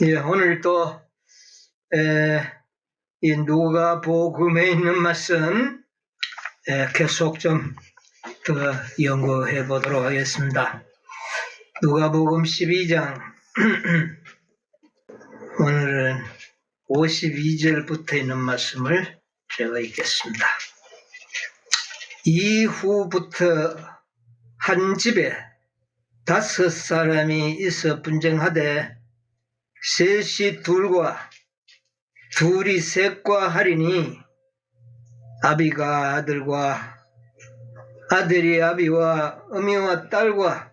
예, 오늘 또 이 누가복음에 있는 말씀 계속 좀 더 연구해 보도록 하겠습니다. 누가복음 12장 오늘은 52절부터 있는 말씀을 제가 읽겠습니다. 이후부터 한 집에 5사람이 있어 분쟁하되 셋이 둘과 둘이 셋과 하리니 아비가 아들과 아들이 아비와 어미와 딸과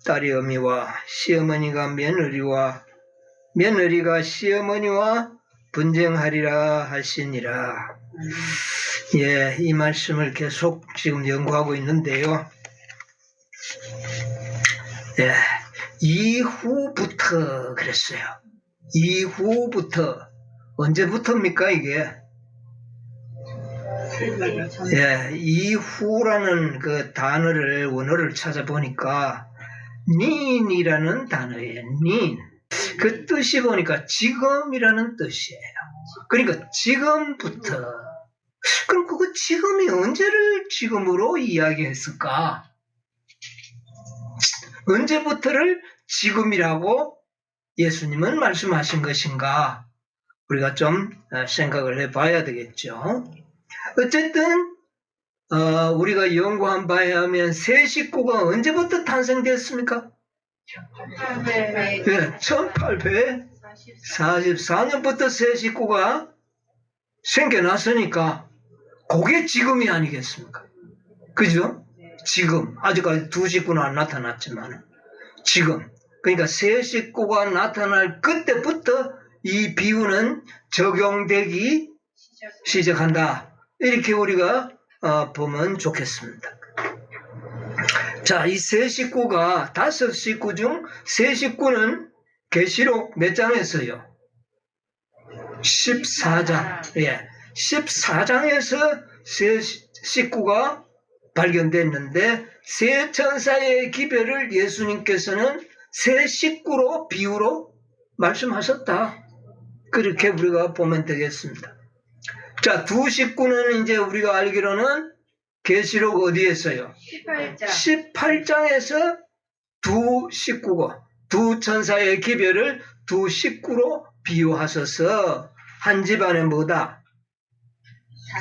딸이 어미와 시어머니가 며느리와 며느리가 시어머니와 분쟁하리라 하시니라. 예, 이 말씀을 계속 지금 연구하고 있는데요. 예, 이후부터 그랬어요. 이후부터 언제부터입니까 이게? 예, 이후라는 그 단어를 원어를 찾아보니까 닌이라는 단어예요. 닌. 그 뜻이 보니까 지금이라는 뜻이에요. 그러니까 지금부터. 그럼 그거 지금이 언제를 지금으로 이야기했을까? 언제부터를 지금이라고 예수님은 말씀하신 것인가? 우리가 좀 생각을 해봐야 되겠죠. 어쨌든 우리가 연구한 바에 하면 세 식구가 언제부터 탄생됐습니까? 1844년부터 세 식구가 생겨났으니까 그게 지금이 아니겠습니까? 그죠? 지금 아직까지 두 식구는 안 나타났지만 지금 그러니까 세 식구가 나타날 그때부터 이 비유는 적용되기 시작한다. 이렇게 우리가 보면 좋겠습니다. 자, 이 세 식구가 5식구 중 세 식구는 계시록 몇 장에서요? 14장. 예, 14장에서 세 식구가 발견됐는데 세 천사의 기별을 예수님께서는 세 식구로 비유로 말씀하셨다. 그렇게 우리가 보면 되겠습니다. 자, 두 식구는 이제 우리가 알기로는 계시록 어디에서요? 18장에서 두 식구고 두 천사의 기별을 두 식구로 비유하셔서 한 집안에 뭐다?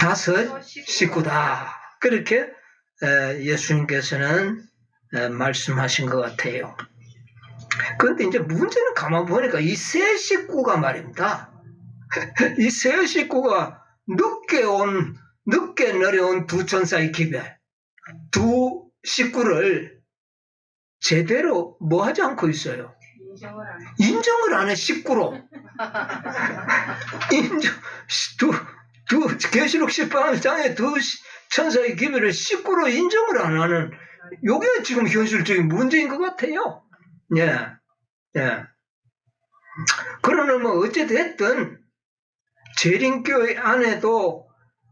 5 식구다. 그렇게 예수님께서는 말씀하신 것 같아요. 그런데 이제 문제는 가만 보니까 이 세 식구가 말입니다. 이 세 식구가 늦게 내려온 두 천사의 기별, 두 식구를 제대로 뭐 하지 않고 있어요? 인정을 안 해, 식구로. 계시록 18장에 두 천사의 기별을 식구로 인정을 안 하는, 이게 지금 현실적인 문제인 것 같아요. 예, 예. 그러나 뭐 어찌됐든 재림교회 안에도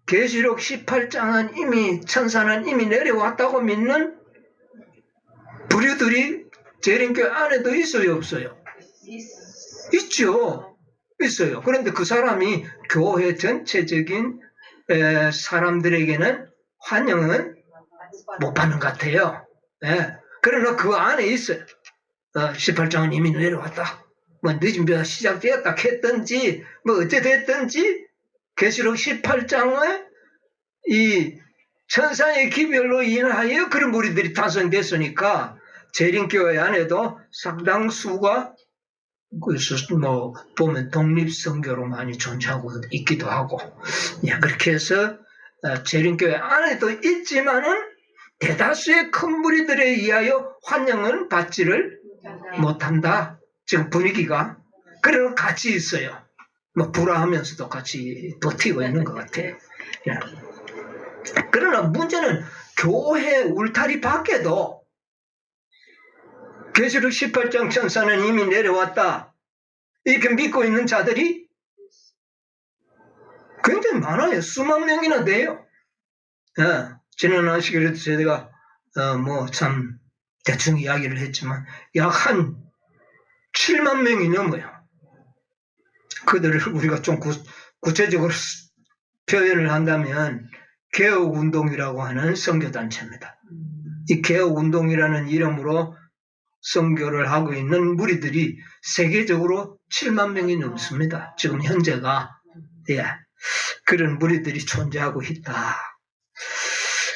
계시록 18장은 이미 천사는 이미 내려왔다고 믿는 부류들이 재림교회 안에도 있어요, 없어요? 있죠. 있어요. 그런데 그 사람이 교회 전체적인 사람들에게는 환영은 못 받는 것 같아요. 예. 그러나 그 안에 있어요. 18장은 이미 내려왔다. 뭐 늦은 벼가 시작되었다 했든지 뭐 어찌됐든지 계시록 18장의 이 천사의 기별로 인하여 그런 무리들이 탄생됐으니까 재림교회 안에도 상당수가 뭐 보면 독립선교로 많이 존재하고 있기도 하고, 예, 그렇게 해서 재림교회 안에도 있지만은 대다수의 큰 무리들에 의하여 환영을 받지를 못한다. 지금 분위기가. 그래서 같이 있어요. 뭐 불화하면서도 같이 버티고 있는 것 같아요. 예. 그러나 문제는 교회 울타리 밖에도 계시록 18장 천사는 이미 내려왔다. 이렇게 믿고 있는 자들이 굉장히 많아요. 수만 명이나 돼요. 예. 지난 안식일에도 제가 뭐 참 대충 이야기를 했지만 약 한 7만 명이 넘어요. 그들을 우리가 좀 구체적으로 표현을 한다면 개혁운동이라고 하는 선교단체입니다. 이 개혁운동이라는 이름으로 선교를 하고 있는 무리들이 세계적으로 7만 명이 넘습니다. 지금 현재가. 예, 그런 무리들이 존재하고 있다.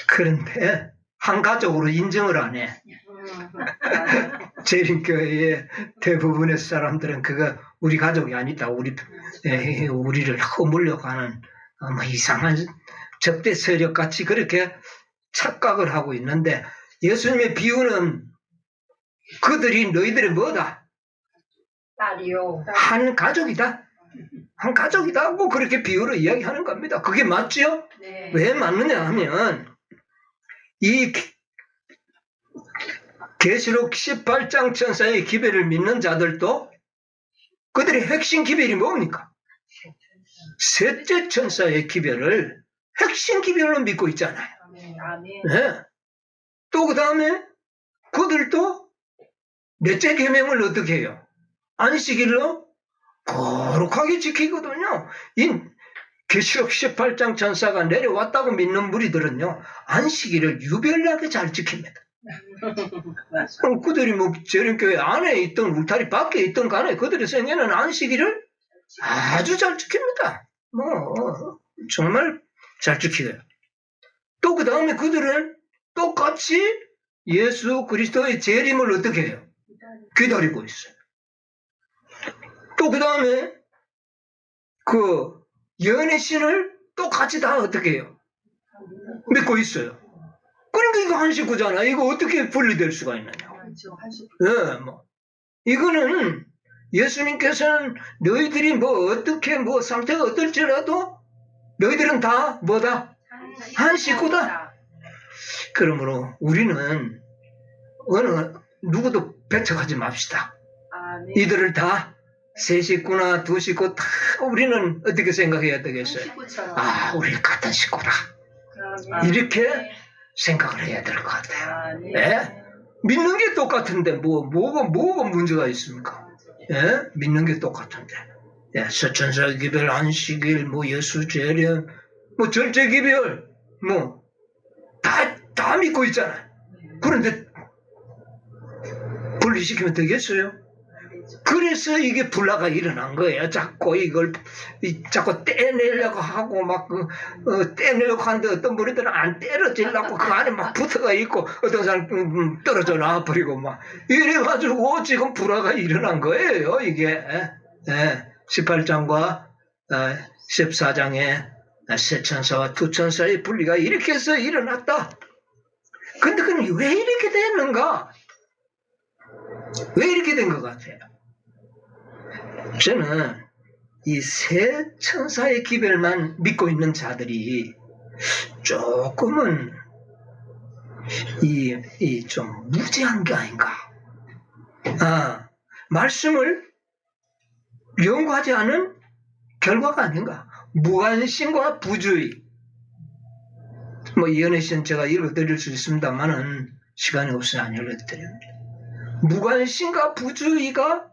그런데 한 가족으로 인정을 안 해. 재림교회의 대부분의 사람들은 그거 우리 가족이 아니다. 우리를 허물려고 하는 뭐 이상한 적대 세력 같이 그렇게 착각을 하고 있는데, 예수님의 비유는 그들이 너희들의 뭐다? 딸이요. 한 가족이다. 한 가족이다. 뭐 그렇게 비유로 이야기하는 겁니다. 그게 맞죠? 네. 왜 맞느냐 하면 이 계시록 18장 천사의 기별을 믿는 자들도 그들의 핵심 기별이 뭡니까? 셋째 천사의 기별을 핵심 기별로 믿고 있잖아요. 아멘. 네. 또 그 다음에 그들도 넷째 계명을 어떻게 해요? 안식일로 거룩하게 지키거든요. 이 계시록 18장 천사가 내려왔다고 믿는 무리들은요, 안식일을 유별나게 잘 지킵니다. 그럼 그들이 뭐 재림교회 안에 있던 울타리 밖에 있던 간에 그들의 생애는 안식일을 아주 잘 지킵니다. 뭐 정말 잘 지키고요. 또 그 다음에 그들은 똑같이 예수 그리스도의 재림을 어떻게 해요? 기다리고 있어요. 또 그 다음에 그 예언의 신을 똑같이 다 어떻게 해요? 믿고 있어요. 그러니까 이거 한 식구잖아. 이거 어떻게 분리될 수가 있느냐. 네, 뭐 이거는 예수님께서는 너희들이 뭐 어떻게 뭐 상태가 어떨지라도 너희들은 다 뭐다? 한 식구다. 그러므로 우리는 어느 누구도 배척하지 맙시다. 이들을 다 세 식구나 두 식구 다 우리는 어떻게 생각해야 되겠어요? 우리 같은 식구다. 이렇게 생각을 해야 될 것 같아요. 네? 믿는 게 똑같은데 뭐가 문제가 있습니까? 예? 믿는 게 똑같은데. 예, 서천사 기별, 안식일, 뭐 예수 재림, 뭐 절제 기별, 뭐 다 믿고 있잖아요. 그런데 분리시키면 되겠어요? 그래서 이게 불화가 일어난 거예요. 자꾸 이걸 자꾸 떼내려고 하고 막 떼내려고 하는데 어떤 무리들은 안 때려지려고 그 안에 막 붙어가 있고 어떤 사람 떨어져 놔버리고 막 이래가지고 지금 불화가 일어난 거예요. 이게 18장과 14장의 세 천사와 두 천사의 분리가 이렇게 해서 일어났다. 근데 그럼 왜 이렇게 됐는가? 왜 이렇게 된 것 같아요? 저는 이 세 천사의 기별만 믿고 있는 자들이 조금은 좀 무지한 게 아닌가. 말씀을 연구하지 않은 결과가 아닌가. 무관심과 부주의. 뭐 예언의 신 제가 읽어드릴 수 있습니다만은 시간이 없어서 안 읽어드립니다. 무관심과 부주의가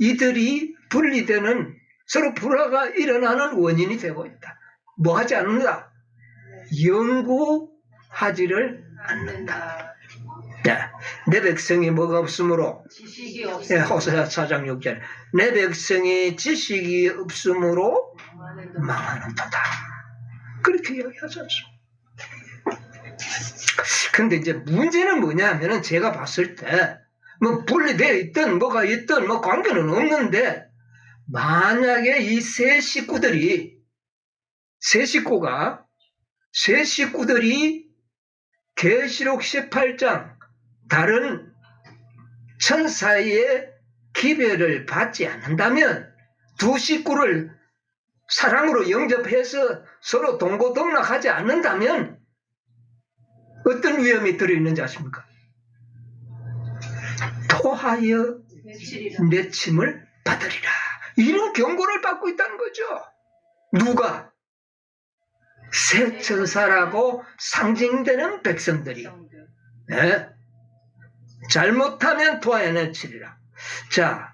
이들이 분리되는 서로 불화가 일어나는 원인이 되고 있다. 뭐 하지 않는다? 연구하지를 않는다. 내 백성이 뭐가 없으므로 지식이 없으므로 호세아 4장 6절 내 백성이 지식이 없으므로 망하는도다. 그렇게 이야기하지 않습니까? 근데 이제 문제는 뭐냐 하면은 제가 봤을 때 뭐 분리되어 있든 뭐가 있든 뭐 관계는 없는데 만약에 이 세 식구들이 계시록 18장 다른 천사의 기별을 받지 않는다면 두 식구를 사랑으로 영접해서 서로 동고동락하지 않는다면 어떤 위험이 들어있는지 아십니까? 토하여 내침을 받으리라. 이런 경고를 받고 있다는 거죠. 누가? 새 천사라고 상징되는 백성들이. 네? 잘못하면 토하여 내치리라. 자,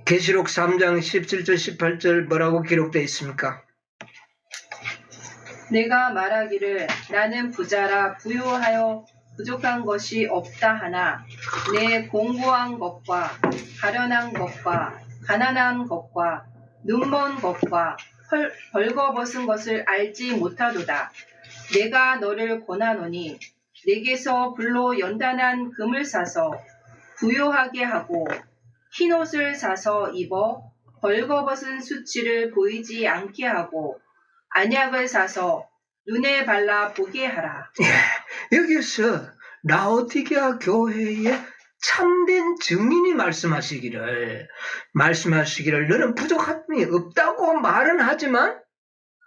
계시록 3장 17절 18절 뭐라고 기록되어 있습니까? 내가 말하기를 나는 부자라 부유하여 부족한 것이 없다 하나 내 공고한 것과 가련한 것과 가난한 것과 눈먼 것과 벌거벗은 것을 알지 못하도다. 내가 너를 권하노니 내게서 불로 연단한 금을 사서 부요하게 하고 흰옷을 사서 입어 벌거벗은 수치를 보이지 않게 하고 안약을 사서 눈에 발라 보게 하라. 여기서 라오디게아 교회의 참된 증인이 말씀하시기를 너는 부족함이 없다고 말은 하지만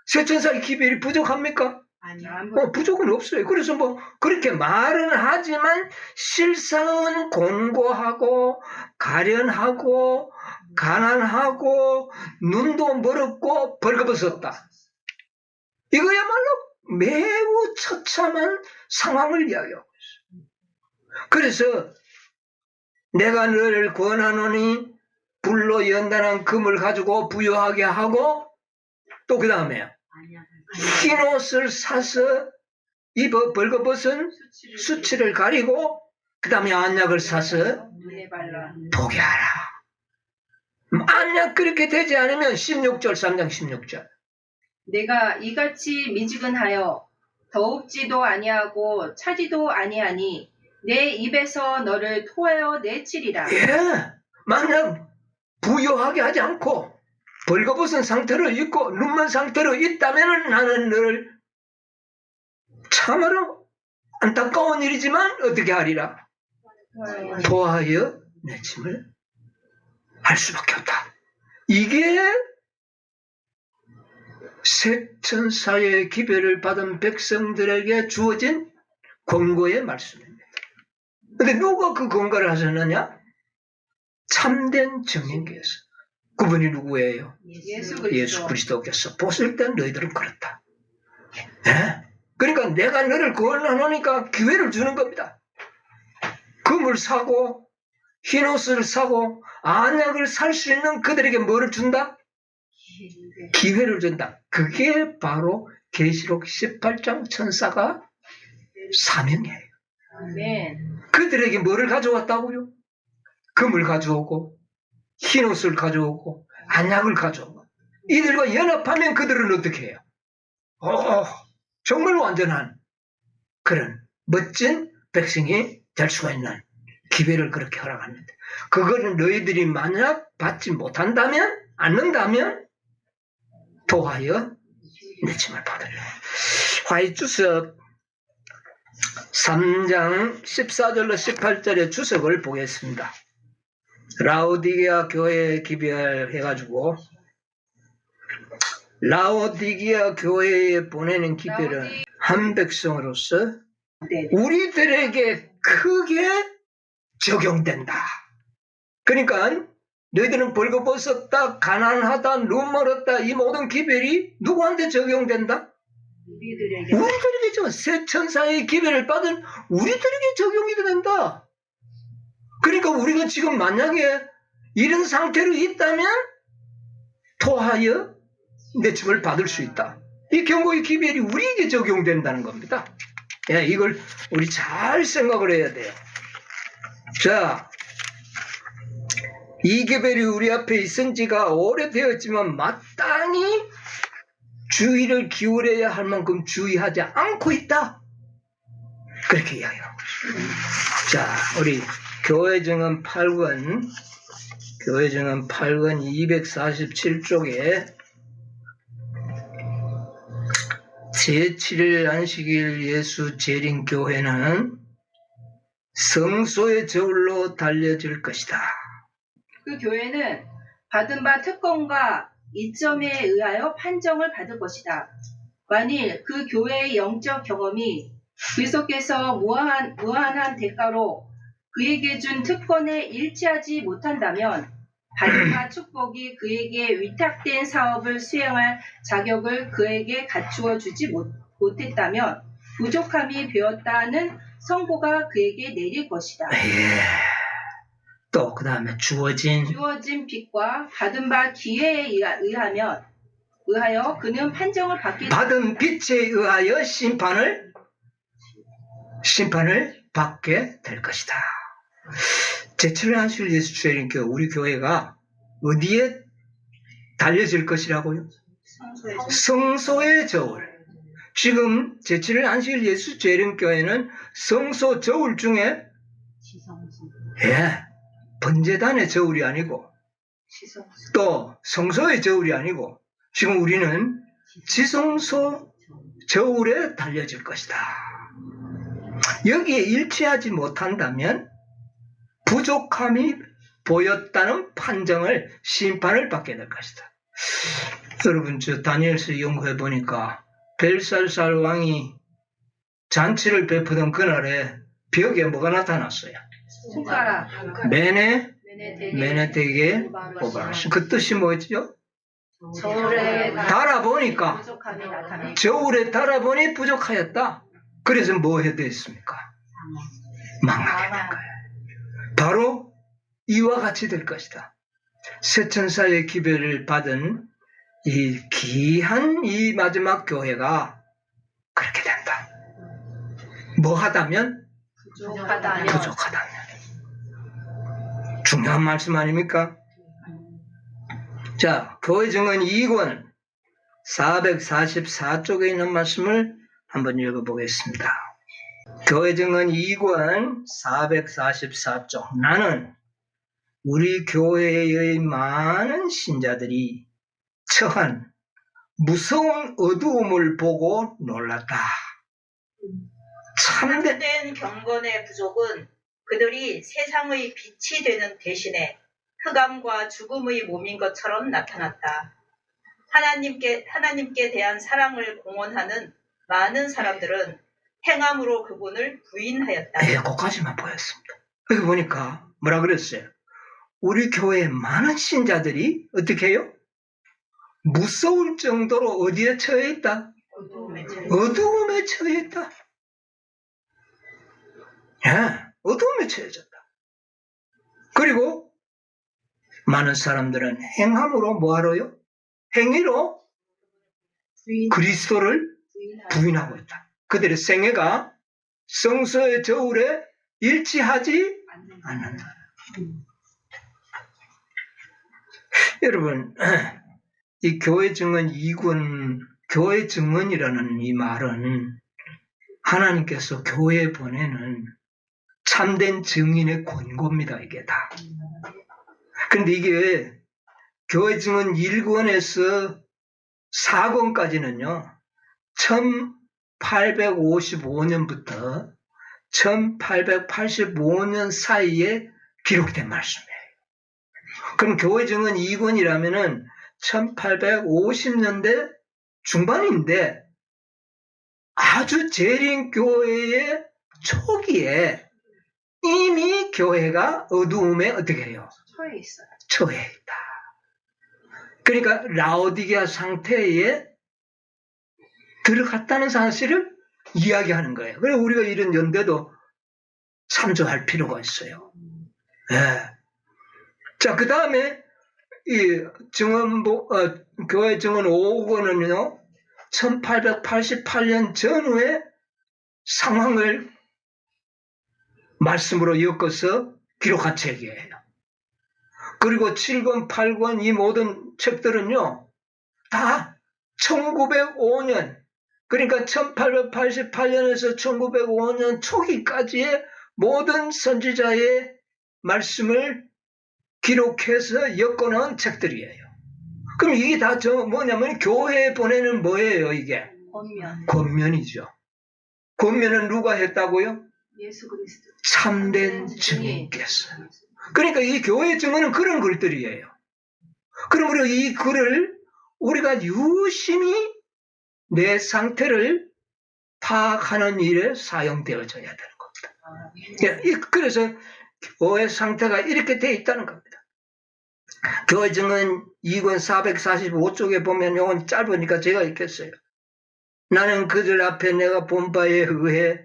세천사의 기별이 부족합니까? 아니요. 부족은 없어요. 그래서 뭐 그렇게 말은 하지만 실상은 곤고하고 가련하고 가난하고 눈도 멀었고 벌거벗었다. 이거야말로 매우 처참한 상황을 이야기하고 있어요. 그래서 내가 너를 권하노니 불로 연단한 금을 가지고 부유하게 하고 또 그 다음에 흰옷을 사서 입어 벌거벗은 수치를 가리고 그 다음에 안약을 사서 눈에 발라 보게 하라. 안약 그렇게 되지 않으면 16절 3장 16절 내가 이같이 미지근하여 더욱지도 아니하고 차지도 아니하니 내 입에서 너를 토하여 내치리라. 예, 만약 부유하게 하지 않고 벌거벗은 상태로 있고 눈먼 상태로 있다면 나는 너를 참으로 안타까운 일이지만 어떻게 하리라? 토하여 내침을 할 수밖에 없다. 이게 세천사의 기별을 받은 백성들에게 주어진 권고의 말씀입니다. 그런데 누가 그 권고를 하셨느냐? 참된 증인께서. 그분이 누구예요? 예수 그리스도께서 보실 때 너희들은 그렇다. 예? 그러니까 내가 너를 권하노니까 기회를 주는 겁니다. 금을 사고 흰옷을 사고 안약을 살 수 있는 그들에게 뭐를 준다? 기회를 준다. 그게 바로 계시록 18장 천사가 사명이에요. 아멘. 그들에게 뭐를 가져왔다고요? 금을 가져오고 흰옷을 가져오고 안약을 가져오고 이들과 연합하면 그들은 어떻게 해요? 정말 완전한 그런 멋진 백성이 될 수가 있는 기회를 그렇게 허락합니다. 그거는 너희들이 만약 받지 못한다면 않는다면 토하여 내침을 받으려. 화이주석 3장 14절로 18절의 주석을 보겠습니다. 라오디게아 교회에 기별해가지고 라오디게아 교회에 보내는 기별은 한 백성으로서 우리들에게 크게 적용된다. 그러니까 너희들은 벌거벗었다, 가난하다, 눈 멀었다 이 모든 기별이 누구한테 적용된다? 우리들에게죠. 세천사의 기별을 받은 우리들에게 적용이 된다. 그러니까 우리가 지금 만약에 이런 상태로 있다면 토하여 내침을 받을 수 있다. 이 경고의 기별이 우리에게 적용된다는 겁니다. 예, 이걸 우리 잘 생각을 해야 돼요. 자, 이 기별이 우리 앞에 있은 지가 오래되었지만 마땅히 주의를 기울여야 할 만큼 주의하지 않고 있다. 그렇게 이야기하고 있습니다. 자, 우리 교회증언 8권 247쪽에 제7일 안식일 예수 재림 교회는 성소의 저울로 달려질 것이다. 그 교회는 받은 바 특권과 이점에 의하여 판정을 받을 것이다. 만일 그 교회의 영적 경험이 그리스도께서 무한한 대가로 그에게 준 특권에 일치하지 못한다면 받은 바 축복이 그에게 위탁된 사업을 수행할 자격을 그에게 갖추어 주지 못했다면 부족함이 되었다는 선고가 그에게 내릴 것이다. 또 그 다음에 주어진 빚과 받은 바 기회에 의하여 그는 판정을 받게 받은 빚에 의하여 심판을 받게 될 것이다. 제7회 안식일 예수 주일인교 우리 교회가 어디에 달려질 것이라고요? 성소의 저울. 지금 제7일 안식일 예수 재림교회는 성소 저울 중에 번제단의 저울이 아니고 또 성소의 저울이 아니고 지금 우리는 지성소 저울에 달려질 것이다. 여기에 일치하지 못한다면 부족함이 보였다는 심판을 받게 될 것이다. 여러분, 저 다니엘서 연구해 보니까 벨살살 왕이 잔치를 베푸던 그날에 벽에 뭐가 나타났어요? 손가락, 메네데게 오바라신. 그 뜻이 뭐였죠? 저울에 달아보니까 부족함이 나타나. 저울에 달아보니 부족하였다. 그래서 뭐 해야 됐습니까? 망하게 된 거예요. 바로 이와 같이 될 것이다. 세천사의 기별을 받은 이 귀한 이 마지막 교회가 그렇게 된다. 뭐 하다면? 부족하다면. 중요한 말씀 아닙니까? 자, 교회 증언 2권 444쪽에 있는 말씀을 한번 읽어보겠습니다. 교회 증언 2권 444쪽. 나는 우리 교회의 많은 신자들이 처한 무서운 어두움을 보고 놀랐다. 참된 경건의 부족은 그들이 세상의 빛이 되는 대신에 흑암과 죽음의 몸인 것처럼 나타났다. 하나님께 대한 사랑을 공언하는 많은 사람들은 행함으로 그분을 부인하였다. 네, 거기까지만 보였습니다. 여기 보니까 뭐라 그랬어요? 우리 교회의 많은 신자들이 어떻게 해요? 무서울 정도로 어디에 처해 있다? 어두움에 처해 있다. 어두움에 처해졌다. 그리고 많은 사람들은 행함으로 뭐하러요? 행위로 그리스도를 부인하고 있다. 그들의 생애가 성서의 저울에 일치하지 않는다. 여러분, 이 교회 증언 2권, 교회 증언이라는 이 말은 하나님께서 교회에 보내는 참된 증인의 권고입니다, 이게 다. 그런데 이게 교회 증언 1권에서 4권까지는요, 1855년부터 1885년 사이에 기록된 말씀이에요. 그럼 교회 증언 2권이라면은 1850년대 중반인데 아주 재림교회의 초기에 이미 교회가 어두움에 어떻게 해요? 처해 있어요. 처해 있다. 그러니까 라오디게아 상태에 들어갔다는 사실을 이야기하는 거예요. 그래서 우리가 이런 연대도 참조할 필요가 있어요. 자, 그 다음에 이 교회 증언 5권은요, 1888년 전후의 상황을 말씀으로 엮어서 기록한 책이에요. 그리고 7권, 8권 이 모든 책들은요, 다 1905년, 그러니까 1888년에서 1905년 초기까지의 모든 선지자의 말씀을 기록해서 엮어놓은 책들이에요. 그럼 이게 다 뭐냐면 교회에 보내는 뭐예요, 이게? 권면이죠. 권면은 누가 했다고요? 예수 그리스도. 참된 증인께서. 그러니까 이 교회 증언은 그런 글들이에요. 그럼 우리가 이 글을 우리가 유심히 내 상태를 파악하는 일에 사용되어져야 되는 겁니다. 그래서 교회 상태가 이렇게 돼 있다는 겁니다. 교회 증언 2권 445쪽에 보면 이건 짧으니까 제가 읽겠어요. 나는 그들 앞에 내가 본 바에 의해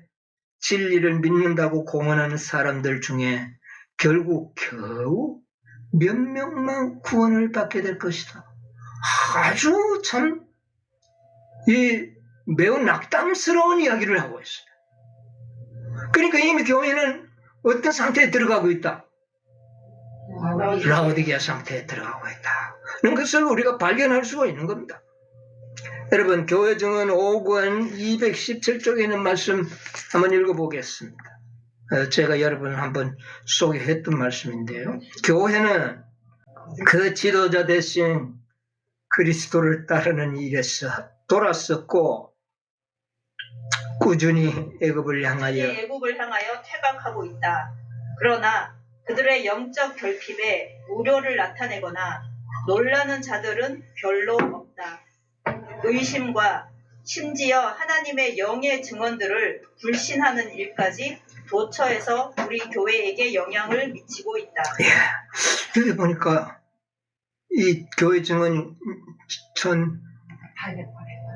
진리를 믿는다고 공언하는 사람들 중에 결국 겨우 몇 명만 구원을 받게 될 것이다. 아주 참 매우 낙담스러운 이야기를 하고 있어요. 그러니까 이미 교회는 어떤 상태에 들어가고 있다? 라오디게아 상태에 들어가고 있다. 그런 것을 우리가 발견할 수가 있는 겁니다. 여러분, 교회 증언 5권 217쪽에 있는 말씀 한번 읽어보겠습니다. 제가 여러분 한번 소개했던 말씀인데요. 교회는 그 지도자 대신 그리스도를 따르는 일에서 돌았었고 꾸준히 애굽을 향하여 퇴각하고 있다. 그러나 그들의 영적 결핍에 우려를 나타내거나 놀라는 자들은 별로 없다. 의심과 심지어 하나님의 영의 증언들을 불신하는 일까지 도처에서 우리 교회에게 영향을 미치고 있다. 여기 보니까 이 교회 증언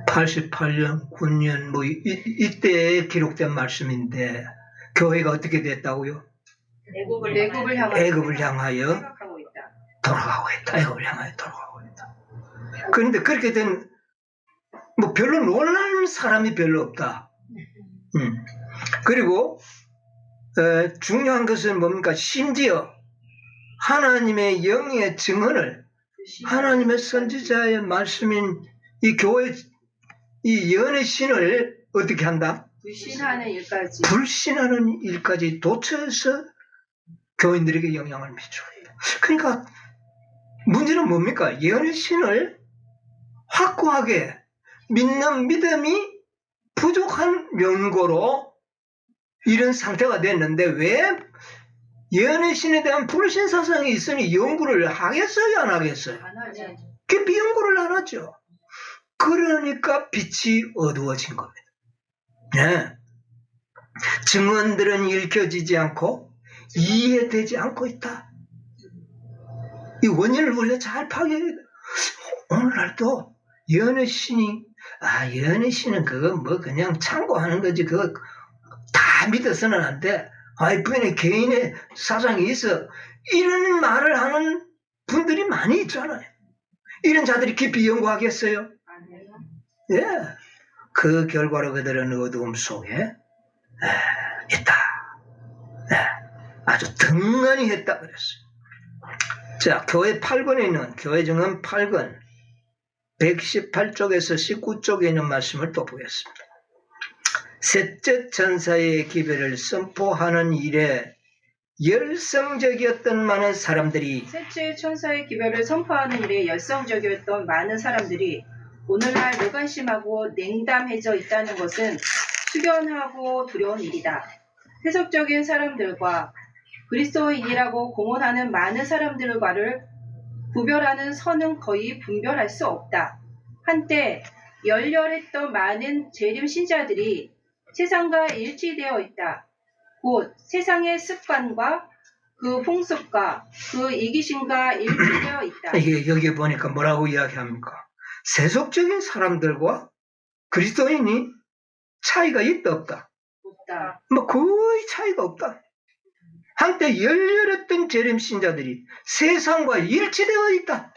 88년, 9년 뭐 이때에 기록된 말씀인데 교회가 어떻게 됐다고요? 애굽을 향하여 생각하고 있다. 돌아가고 있다. 애굽을 향하여 돌아가고 있다. 그런데 그렇게 된 뭐 별로 놀라는 사람이 별로 없다. 그리고 중요한 것은 뭡니까? 심지어 하나님의 영의 증언을 하나님의 선지자의 말씀인 이 교회 이 예언의 신을 어떻게 한다? 불신하는 일까지 도처에서 교인들에게 영향을 미치고 있다. 그러니까 문제는 뭡니까? 예언의 신을 확고하게 믿는 믿음이 부족한 연고로 이런 상태가 됐는데 왜 예언의 신에 대한 불신 사상이 있으니 연구를 하겠어요? 안 하겠어요? 안 하죠. 깊이 연구를 안 하죠. 그러니까 빛이 어두워진 겁니다. 네. 증언들은 읽혀지지 않고 이해되지 않고 있다. 이 원인을 원래 잘 파악해야 돼. 오늘날도 예언의 신이 예언의 신은 그거 뭐 그냥 참고하는 거지 그거 다 믿어서는 안 돼. 부인의 개인의 사상이 있어. 이런 말을 하는 분들이 많이 있잖아요. 이런 자들이 깊이 연구하겠어요? 예. 그 결과로 그들은 어두움 속에 있다. 아주 등한히 했다 그랬어요. 자, 교회 8권에 있는 교회 증언 8권 118쪽에서 19쪽에 있는 말씀을 또 보겠습니다. 셋째 천사의 기별을 선포하는 일에 열성적이었던 많은 사람들이 셋째 천사의 기별을 선포하는 일에 열성적이었던 많은 사람들이 오늘날 무관심하고 냉담해져 있다는 것은 숙연하고 두려운 일이다. 세속적인 사람들과 그리스도인이라고 공언하는 많은 사람들과를 구별하는 선은 거의 분별할 수 없다. 한때 열렬했던 많은 재림 신자들이 세상과 일치되어 있다. 곧 세상의 습관과 그 풍습과 그 이기심과 일치되어 있다. 이게 여기 보니까 뭐라고 이야기합니까? 세속적인 사람들과 그리스도인이 차이가 있다 없다? 없다. 뭐 거의 차이가 없다. 한때 열렬했던 재림 신자들이 세상과 일치되어 있다.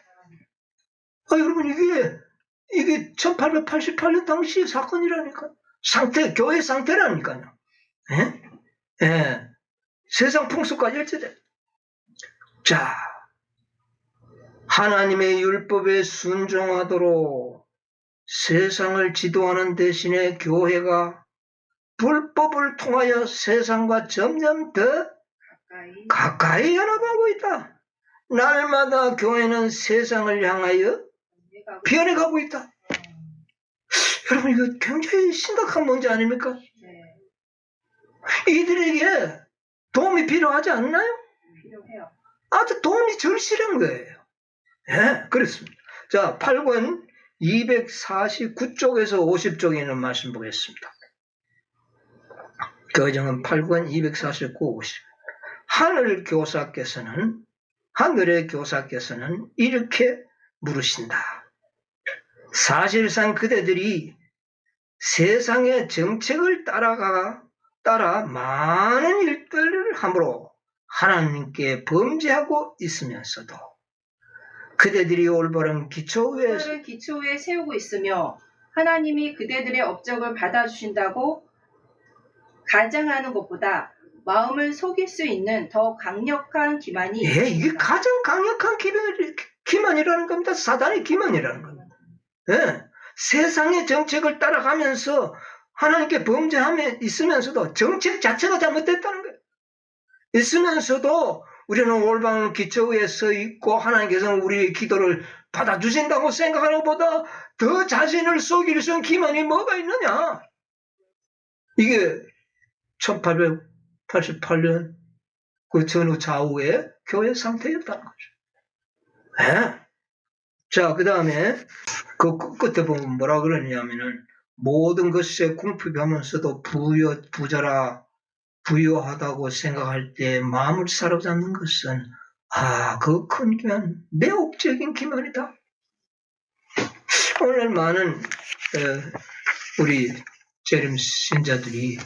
여러분 이게 1888년 당시의 사건이라니까. 교회 상태라니까요. 세상 풍습과 일치돼. 자, 하나님의 율법에 순종하도록 세상을 지도하는 대신에 교회가 불법을 통하여 세상과 점점 더 가까이 연합하고 있다. 날마다 교회는 세상을 향하여 변해가고 있다. 여러분 이거 굉장히 심각한 문제 아닙니까? 이들에게 도움이 필요하지 않나요? 필요해요. 아주 도움이 절실한 거예요. 그렇습니다. 자, 8권 249쪽에서 50쪽에 있는 말씀 보겠습니다. 교정은 8권 249, 50. 하늘의 교사께서는 이렇게 물으신다. 사실상 그대들이 세상의 정책을 따라 많은 일들을 함으로 하나님께 범죄하고 있으면서도 그대들이 올바른 기초 위에 그들을 기초 위에 세우고 있으며 하나님이 그대들의 업적을 받아주신다고 가장하는 것보다 마음을 속일 수 있는 더 강력한 기만이 이게 있습니다. 가장 강력한 기만이라는 겁니다. 사단의 기만이라는 겁니다. 예, 세상의 정책을 따라가면서 하나님께 범죄하며 있으면서도 정책 자체가 잘못됐다는 거예요. 있으면서도 우리는 올바른 기초 위에 서 있고 하나님께서는 우리의 기도를 받아주신다고 생각하는 것보다 더 자신을 속일 수 있는 기만이 뭐가 있느냐. 이게 1888년 그 전후 좌우의 교회 상태였다는 거죠. 네? 자, 그 다음에 그 끝에 보면 뭐라 그러냐면은 모든 것에 궁핍하면서도 부유하다고 생각할 때 마음을 사로잡는 것은 그 큰 기만, 매혹적인 기만이다. 오늘 많은 우리 재림 신자들이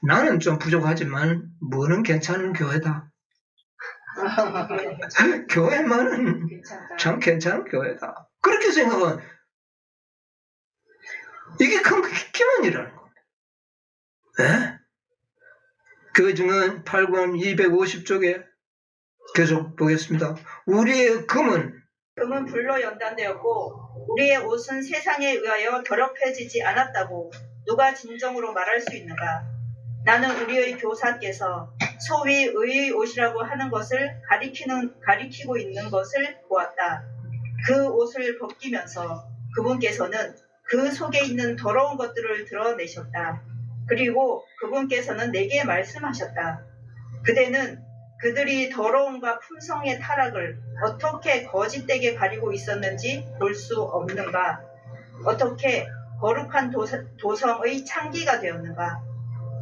나는 좀 부족하지만 뭐는 괜찮은 교회다. 교회만은 괜찮다. 참 괜찮은 교회다. 그렇게 생각은 이게 큰 기만이라는 겁니다. 네? 그 중은 8권 250쪽에 계속 보겠습니다. 우리의 금은 불로 연단되었고 우리의 옷은 세상에 의하여 더럽혀지지 않았다고 누가 진정으로 말할 수 있는가? 나는 우리의 교사께서 소위 의의 옷이라고 하는 것을 가리키고 있는 것을 보았다. 그 옷을 벗기면서 그분께서는 그 속에 있는 더러운 것들을 드러내셨다. 그리고 그분께서는 내게 말씀하셨다. 그대는 그들이 더러움과 품성의 타락을 어떻게 거짓되게 가리고 있었는지 볼 수 없는가? 어떻게 거룩한 도성의 창기가 되었는가?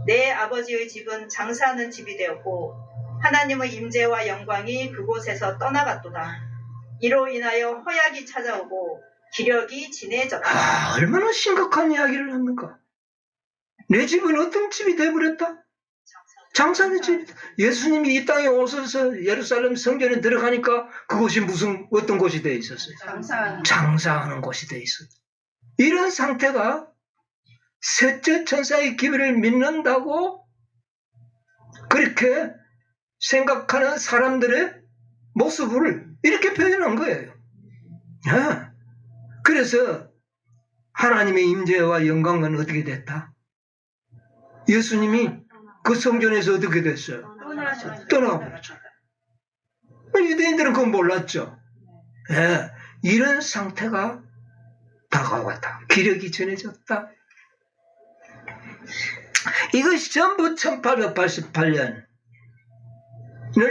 내 아버지의 집은 장사하는 집이 되었고 하나님의 임재와 영광이 그곳에서 떠나갔도다. 이로 인하여 허약이 찾아오고 기력이 진해졌다. 얼마나 심각한 이야기를 합니까? 내 집은 어떤 집이 되어버렸다? 장사하는 집. 예수님이 이 땅에 오셔서 예루살렘 성전에 들어가니까 그곳이 어떤 곳이 되어 있었어요? 장사하는 곳이 되어 있었어요. 이런 상태가 셋째 천사의 기별을 믿는다고 그렇게 생각하는 사람들의 모습을 이렇게 표현한 거예요. 그래서 하나님의 임재와 영광은 어떻게 됐다? 예수님이 그 성전에서 어떻게 됐어요? 떠나버렸죠. 유대인들은 그건 몰랐죠. 이런 상태가 다가왔다. 기력이 전해졌다. 이것이 전부 1888년을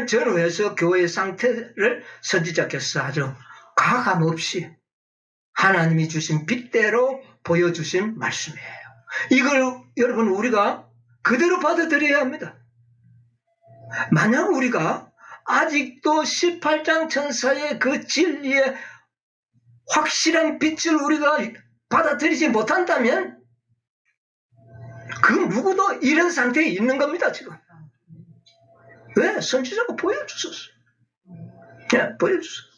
전후해서 교회의 상태를 선지자께서 아주 가감없이 하나님이 주신 빛대로 보여주신 말씀이에요. 이걸 여러분 우리가 그대로 받아들여야 합니다. 만약 우리가 아직도 18장 천사의 그 진리의 확실한 빛을 우리가 받아들이지 못한다면 그 누구도 이런 상태에 있는 겁니다. 지금. 왜? 선지자가 보여주셨어요. 보여주셨어요.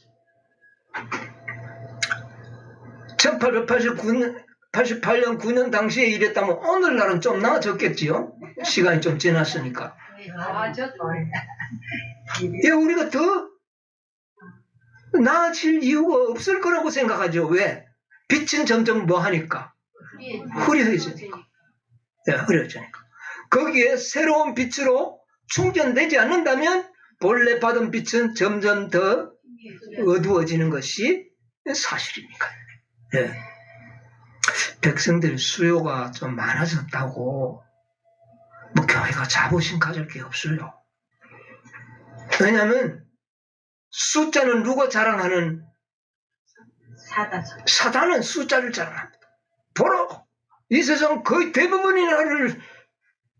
1888년 9년 당시에 이랬다면 오늘날은 좀 나아졌겠지요. 시간이 좀 지났으니까. 우리가 더 나아질 이유가 없을 거라고 생각하죠. 왜? 빛은 점점 뭐 하니까? 흐려지니까. 흐려지니까. 거기에 새로운 빛으로 충전되지 않는다면 본래 받은 빛은 점점 더 어두워지는 것이 사실이니까요. 백성들 수요가 좀 많아졌다고 뭐 교회가 자부심 가질 게 없어요. 왜냐하면 숫자는 누가 자랑하는? 사단은 숫자를 자랑합니다. 보라, 이 세상 거의 대부분이 나를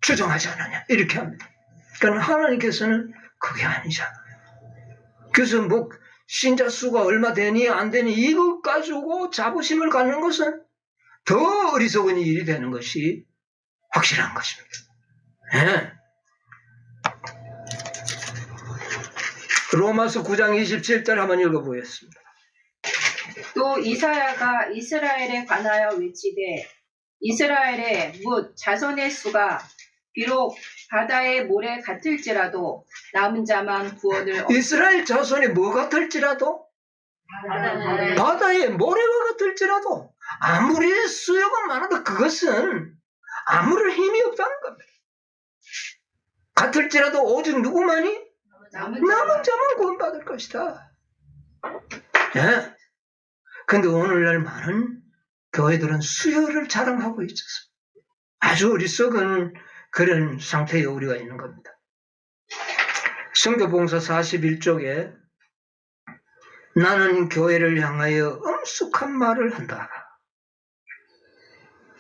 추종하지 않느냐 이렇게 합니다. 그러니까 하나님께서는 그게 아니잖아요. 그래서 뭐 신자 수가 얼마 되니 안 되니 이거 가지고 자부심을 갖는 것은 더 어리석은 일이 되는 것이 확실한 것입니다. 로마서 9장 27절 한번 읽어보겠습니다. 또 이사야가 이스라엘에 관하여 외치되 이스라엘의 뭇 자손의 수가 비록 바다의 모래 같을지라도 남은 자만 구원을 이스라엘 자손이 뭐 같을지라도 바다의 모래와 같을지라도 아무리 수요가 많아도 그것은 아무런 힘이 없다는 겁니다. 같을지라도 오직 누구만이? 남은 자만 구원받을 것이다. 예. 근데 오늘날 많은 교회들은 수요를 자랑하고 있어서 아주 어리석은 그런 상태에 우리가 있는 겁니다. 성교봉사 41쪽에 나는 교회를 향하여 엄숙한 말을 한다.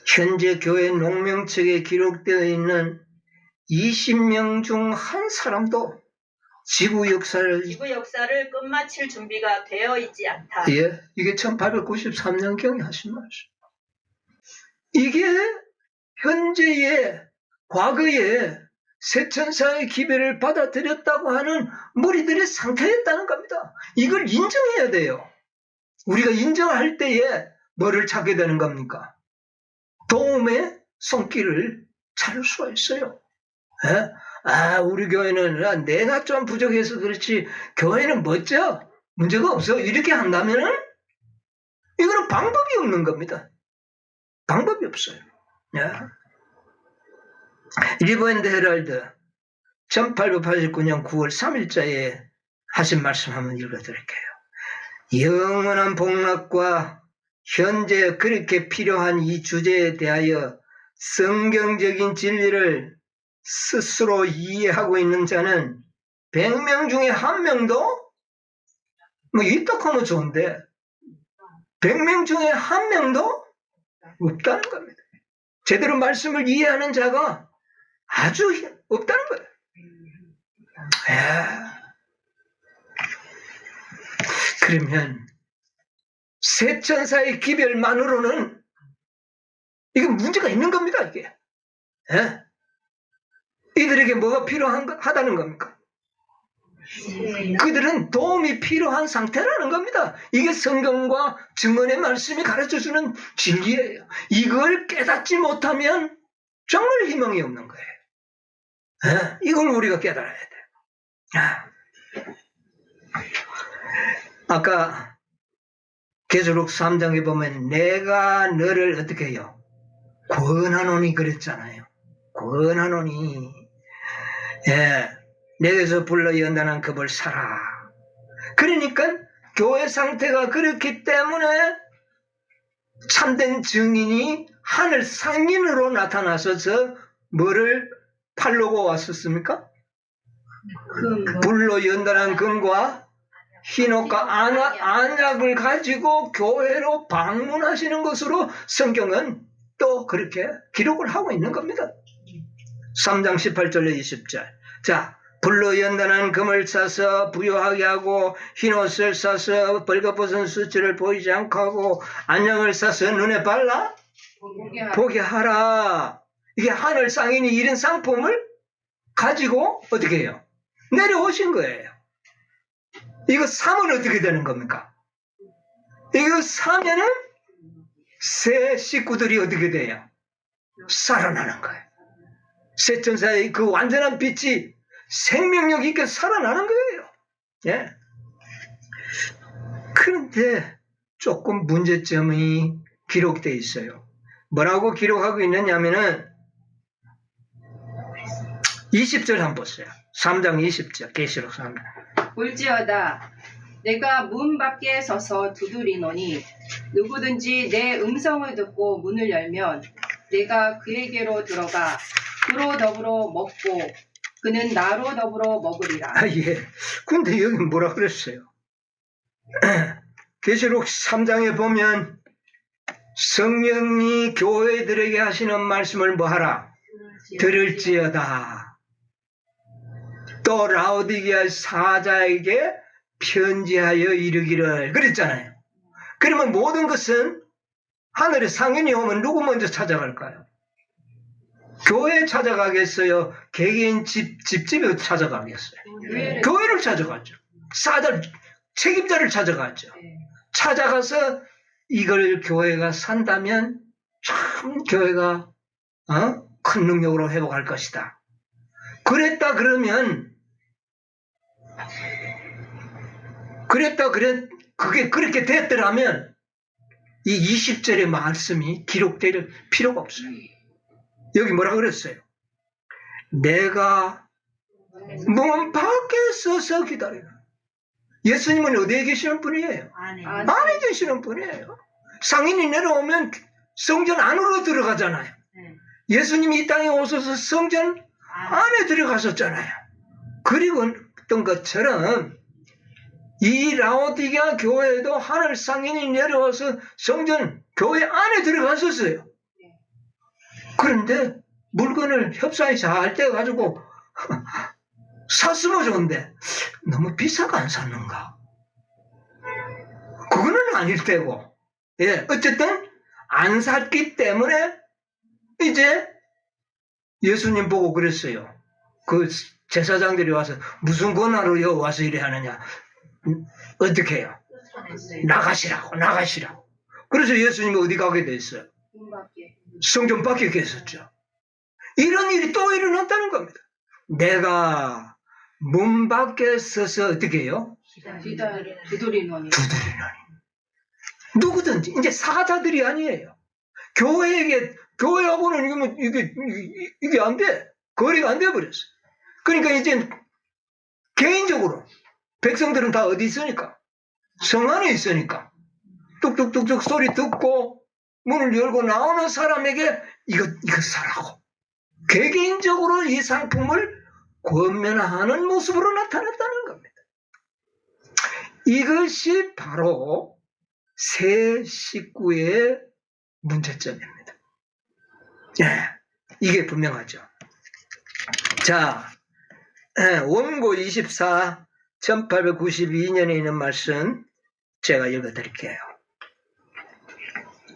현재 교회 농명책에 기록되어 있는 20명 중 한 사람도 지구 역사를 끝마칠 준비가 되어 있지 않다. 예, 이게 1893년경에 하신 말씀. 이게 현재의 과거에 세천사의 기별을 받아들였다고 하는 무리들의 상태였다는 겁니다. 이걸 인정해야 돼요. 우리가 인정할 때에 뭐를 찾게 되는 겁니까? 도움의 손길을 찾을 수가 있어요. 예? 우리 교회는 내가 좀 부족해서 그렇지 교회는 멋져. 문제가 없어. 이렇게 한다면은 이거는 방법이 없는 겁니다. 방법이 없어요. 예? 리버앤드 헤럴드 1889년 9월 3일자에 하신 말씀 한번 읽어드릴게요. 영원한 복락과 현재 그렇게 필요한 이 주제에 대하여 성경적인 진리를 스스로 이해하고 있는 자는 100명 중에 한 명도 뭐 있다 하면 좋은데 100명 중에 한 명도 없다는 겁니다. 제대로 말씀을 이해하는 자가 아주 없다는 거예요. 그러면 세천사의 기별만으로는 이게 문제가 있는 겁니다. 이게 이들에게 뭐가 필요하다는 겁니까? 그들은 도움이 필요한 상태라는 겁니다. 이게 성경과 증언의 말씀이 가르쳐주는 진리예요. 이걸 깨닫지 못하면 정말 희망이 없는 거예요. 이걸 우리가 깨달아야 돼요. 아까 계시록 3장에 보면 내가 너를 어떻게 해요? 권하노니 그랬잖아요. 권하노니 내게서 불러 연단한 급을 사라. 그러니까 교회 상태가 그렇기 때문에 참된 증인이 하늘 상인으로 나타나서서 뭐를 팔려고 왔었습니까? 불로 연단한 금과 흰옷과 안약을 가지고 교회로 방문하시는 것으로 성경은 또 그렇게 기록을 하고 있는 겁니다. 3장 18절에 20절. 자, 불로 연단한 금을 싸서 부요하게 하고 흰옷을 싸서 벌거벗은 수치를 보이지 않게 하고 안양을 싸서 눈에 발라 보게 하라. 이게 하늘 상인이 이런 상품을 가지고 어떻게 해요? 내려오신 거예요. 이거 사면 어떻게 되는 겁니까? 이거 사면은 새 식구들이 어떻게 돼요? 살아나는 거예요. 세천사의 그 완전한 빛이 생명력 있게 살아나는 거예요. 예. 그런데 조금 문제점이 기록되어 있어요. 뭐라고 기록하고 있느냐면은 20절 한번 보세요. 3장 20절 계시록 3장. 볼지어다 내가 문 밖에 서서 두드리노니 누구든지 내 음성을 듣고 문을 열면 내가 그에게로 들어가 그로 더불어 먹고 그는 나로 더불어 먹으리라. 예. 근데 여기 뭐라 그랬어요? 계시록 3장에 보면 성령이 교회들에게 하시는 말씀을 뭐하라? 들을지어다. 또 라오디게아 사자에게 편지하여 이르기를 그랬잖아요. 그러면 모든 것은 하늘에 상인이 오면 누구 먼저 찾아갈까요? 교회 찾아가겠어요? 개개인 집집에 찾아가겠어요? 교회를 찾아가죠. 책임자를 찾아갔죠. 네. 찾아가서 이걸 교회가 산다면 참 교회가 큰 능력으로 회복할 것이다. 그게 그렇게 됐더라면 이 20절의 말씀이 기록될 필요가 없어요. 여기 뭐라 그랬어요? 내가 문 밖에 서서 기다리라. 예수님은 어디에 계시는 분이에요? 안에 계시는 분이에요. 상인이 내려오면 성전 안으로 들어가잖아요. 예수님이 이 땅에 오셔서 성전 안에 들어가셨잖아요. 그리고 어떤 것처럼 이 라오디게아 교회도 하늘 상인이 내려와서 성전 교회 안에 들어갔었어요. 그런데 물건을 협상이 잘 돼가지고 샀으면 좋은데 너무 비싸게 안 샀는가? 그거는 아닐 테고. 예, 어쨌든 안 샀기 때문에 이제 예수님 보고 그랬어요. 그 제사장들이 와서 무슨 권한으로 여기 와서 이래 하느냐? 어떻게 해요? 나가시라고. 그래서 예수님이 어디 가게 됐어요? 문 밖에. 성전 밖에 계셨죠. 이런 일이 또 일어났다는 겁니다. 내가 문 밖에 서서 어떻게 해요? 두드리노니. 누구든지 이제 사자들이 아니에요. 교회하고는 이게 안 돼. 거리가 안 돼 버렸어. 그러니까 이제 개인적으로 백성들은 다 어디 있으니까? 성 안에 있으니까. 뚝뚝뚝뚝 소리 듣고 문을 열고 나오는 사람에게 이거 사라고. 개개인적으로 이 상품을 권면하는 모습으로 나타났다는 겁니다. 이것이 바로 새 식구의 문제점입니다. 예, 이게 분명하죠. 자, 원고 24 1892년에 있는 말씀 제가 읽어드릴게요.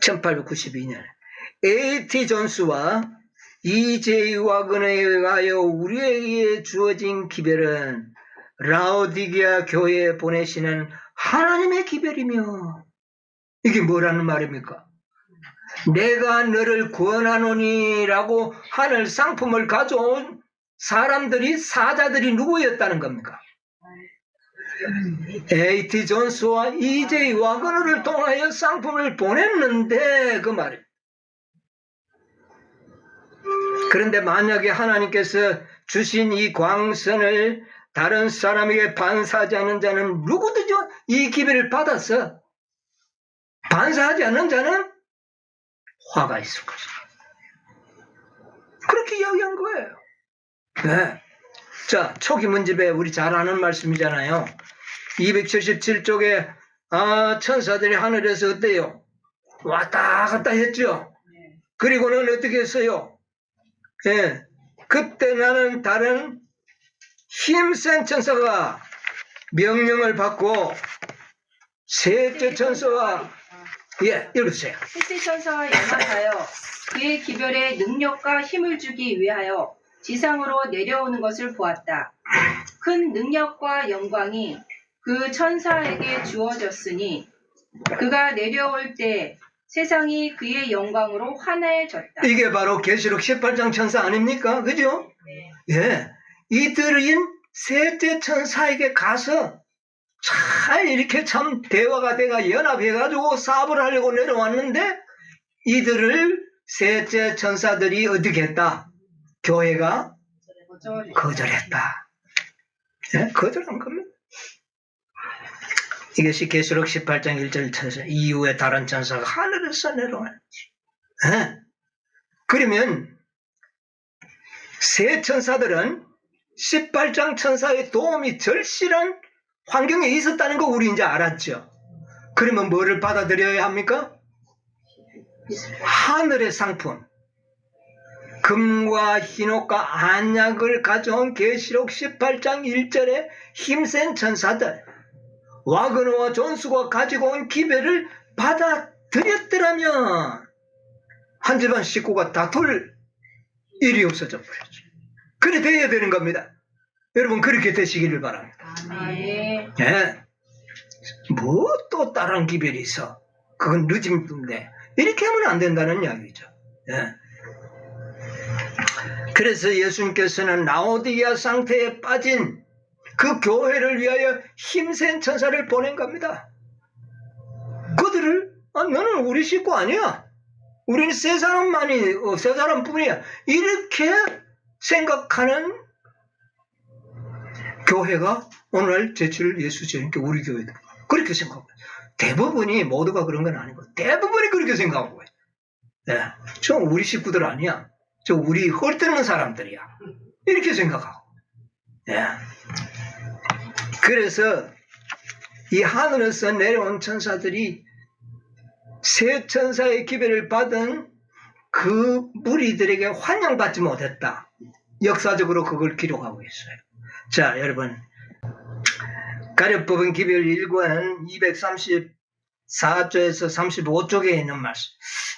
1892년 A.T. 존스와 E.J. 와그너에 의하여 우리에게 주어진 기별은 라오디게아 교회에 보내시는 하나님의 기별이며, 이게 뭐라는 말입니까? 내가 너를 구원하노니라고 하늘 상품을 가져온 사자들이 누구였다는 겁니까? A.T. 존스와 E.J. 와그너를 통하여 상품을 보냈는데 그 말이에요. 그런데 만약에 하나님께서 주신 이 광선을 다른 사람에게 반사하지 않는 자는 누구든지 이 기별을 받아서 반사하지 않는 자는 화가 있을 것이다. 그렇게 이야기한 거예요. 네. 자, 초기 문집에 우리 잘 아는 말씀이잖아요. 277쪽에 천사들이 하늘에서 어때요? 왔다 갔다 했죠. 그리고는 어떻게 했어요? 예, 그때 나는 다른 힘센 천사가 명령을 받고 셋째 천사와 읽으세요. 셋째 천사와 연합하여 그의 기별에 능력과 힘을 주기 위하여 지상으로 내려오는 것을 보았다. 큰 능력과 영광이 그 천사에게 주어졌으니 그가 내려올 때 세상이 그의 영광으로 환해졌다. 이게 바로 계시록 18장 천사 아닙니까? 그죠? 네. 예. 이들은 셋째 천사에게 가서 잘 이렇게 참 대화가 돼가 연합해가지고 사업을 하려고 내려왔는데 이들을 셋째 천사들이 어떻게 했다? 교회가 거절했다. 예? 거절한 겁니다. 이것이 계시록 18장 1절 천사 이후에 다른 천사가 하늘에서 내려왔지. 예? 그러면 새 천사들은 18장 천사의 도움이 절실한 환경에 있었다는 거 우리 이제 알았죠. 그러면 뭐를 받아들여야 합니까? 하늘의 상품, 금과 흰옷과 안약을 가져온 계시록 18장 1절의 힘센 천사들, 와그너와 존스가 가지고 온 기별을 받아들였더라면 한 집안 식구가 다툴 일이 없어져 버렸죠. 그래 돼야 되는 겁니다. 여러분 그렇게 되시기를 바랍니다. 아멘. 예. 뭐 또 다른 기별이 있어. 그건 늦음인데 이렇게 하면 안 된다는 이야기죠. 예. 그래서 예수님께서는 라오디게아 상태에 빠진 그 교회를 위하여 힘센 천사를 보낸 겁니다. 그들을 너는 우리 식구 아니야. 우리는 세 사람뿐이야. 이렇게 생각하는 교회가 오늘 제출 예수 제니까 우리 교회다. 그렇게 생각합니다. 대부분이 모두가 그런 건 아니고 대부분이 그렇게 생각하고 네. 저 우리 식구들 아니야. 저 우리 헐뜯는 사람들이야. 이렇게 생각하고 네. 그래서 이 하늘에서 내려온 천사들이 세 천사의 기별을 받은 그 무리들에게 환영받지 못했다. 역사적으로 그걸 기록하고 있어요. 자, 여러분 가룟법은 기별 1권 234조에서 35쪽에 있는 말씀.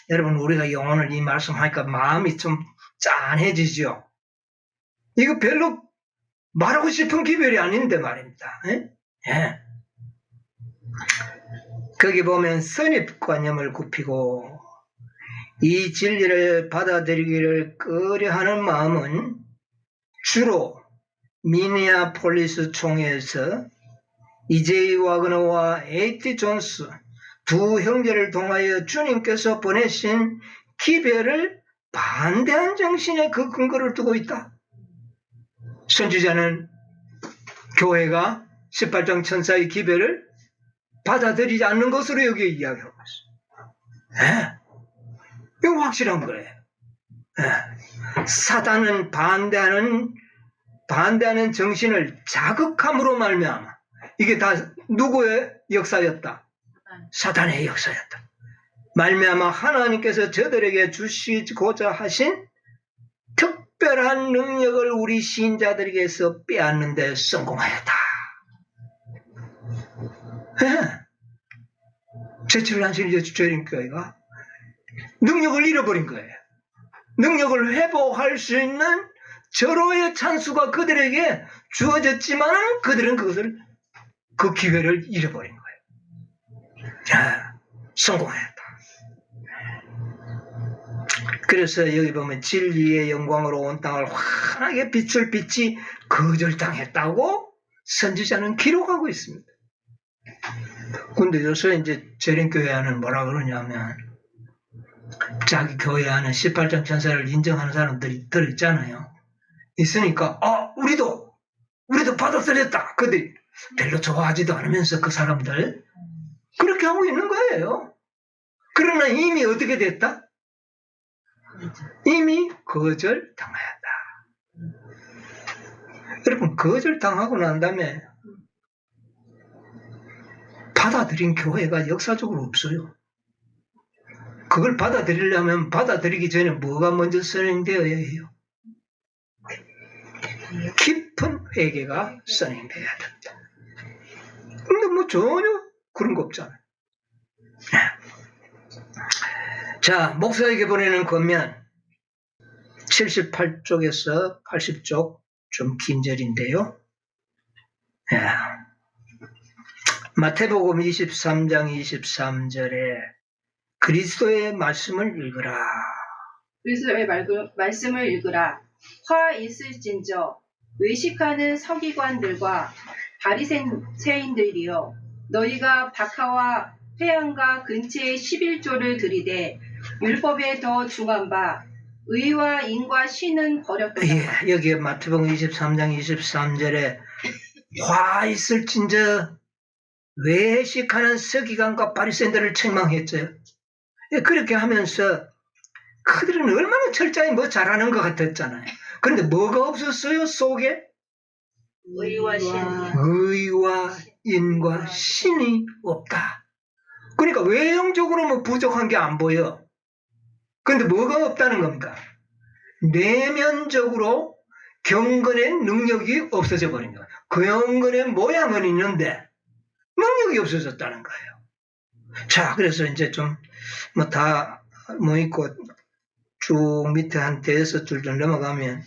여러분 우리가 오늘 이 말씀 하니까 마음이 좀 짠해지죠. 이거 별로 말하고 싶은 기별이 아닌데 말입니다. 예? 예. 거기 보면 선입관념을 굽히고 이 진리를 받아들이기를 꺼려하는 마음은 주로 미니아폴리스 총회에서 이제이 와그너와 에이티 존스 두 형제를 통하여 주님께서 보내신 기별을 반대한 정신에 그 근거를 두고 있다. 선지자는 교회가 18장 천사의 기별을 받아들이지 않는 것으로 여기 이야기하고 있어요. 네? 이거 확실한 거예요. 네. 사단은 반대하는 정신을 자극함으로 말미암아 이게 다 누구의 역사였다? 사단의 역사였다. 말미암아 하나님께서 저들에게 주시고자 하신 특별한 능력을 우리 신자들에게서 빼앗는 데 성공하였다. 네. 제출을 하신 예수님교회가 능력을 잃어버린 거예요. 능력을 회복할 수 있는 절호의 찬수가 그들에게 주어졌지만 그들은 그 기회를 잃어버린 거예요. 자, 성공했다. 그래서 여기 보면 진리의 영광으로 온 땅을 환하게 비출 빛이 거절당했다고 선지자는 기록하고 있습니다. 근데 요새 이제 재림교회는 뭐라 그러냐면 자기 교회 안에 18장 천사를 인정하는 사람들이 들어있잖아요. 있으니까 우리도 받아들였다. 근데 별로 좋아하지도 않으면서 그 사람들 그렇게 하고 있는 거예요. 그러나 이미 어떻게 됐다? 이미 거절당하였다. 여러분 거절당하고 난 다음에 받아들인 교회가 역사적으로 없어요. 그걸 받아들이려면 받아들이기 전에 뭐가 먼저 선행되어야 해요? 깊은 회개가 선행되어야 된다. 근데 뭐 전혀 그런 거 없잖아요. 자, 목사에게 보내는 권면 78쪽에서 80쪽 좀 긴 절인데요. 마태복음 23장 23절에 그리스도의 말씀을 읽으라. 그리스도의 말씀을 읽으라. 화 있을진저 외식하는 서기관들과 바리새인들이여 너희가 박하와 회양과 근처에 11조를 들이되 율법에 더 중한 바 의와 인과 신은 버렸도다. 예, 여기 마태복음 23장 23절에 화 있을진저 외식하는 서기관과 바리새인들을 책망했죠. 예, 그렇게 하면서 그들은 얼마나 철저히 뭐 잘하는 것 같았잖아요. 그런데 뭐가 없었어요? 속에? 의와 인과 신이 없다. 그러니까 외형적으로 뭐 부족한 게 안 보여. 그런데 뭐가 없다는 겁니까? 내면적으로 경건의 능력이 없어져 버린 거예요. 경건의 모양은 있는데 능력이 없어졌다는 거예요. 자, 그래서 이제 좀 뭐 다 뭐 있고 쭉 밑에 한 5줄 좀 넘어가면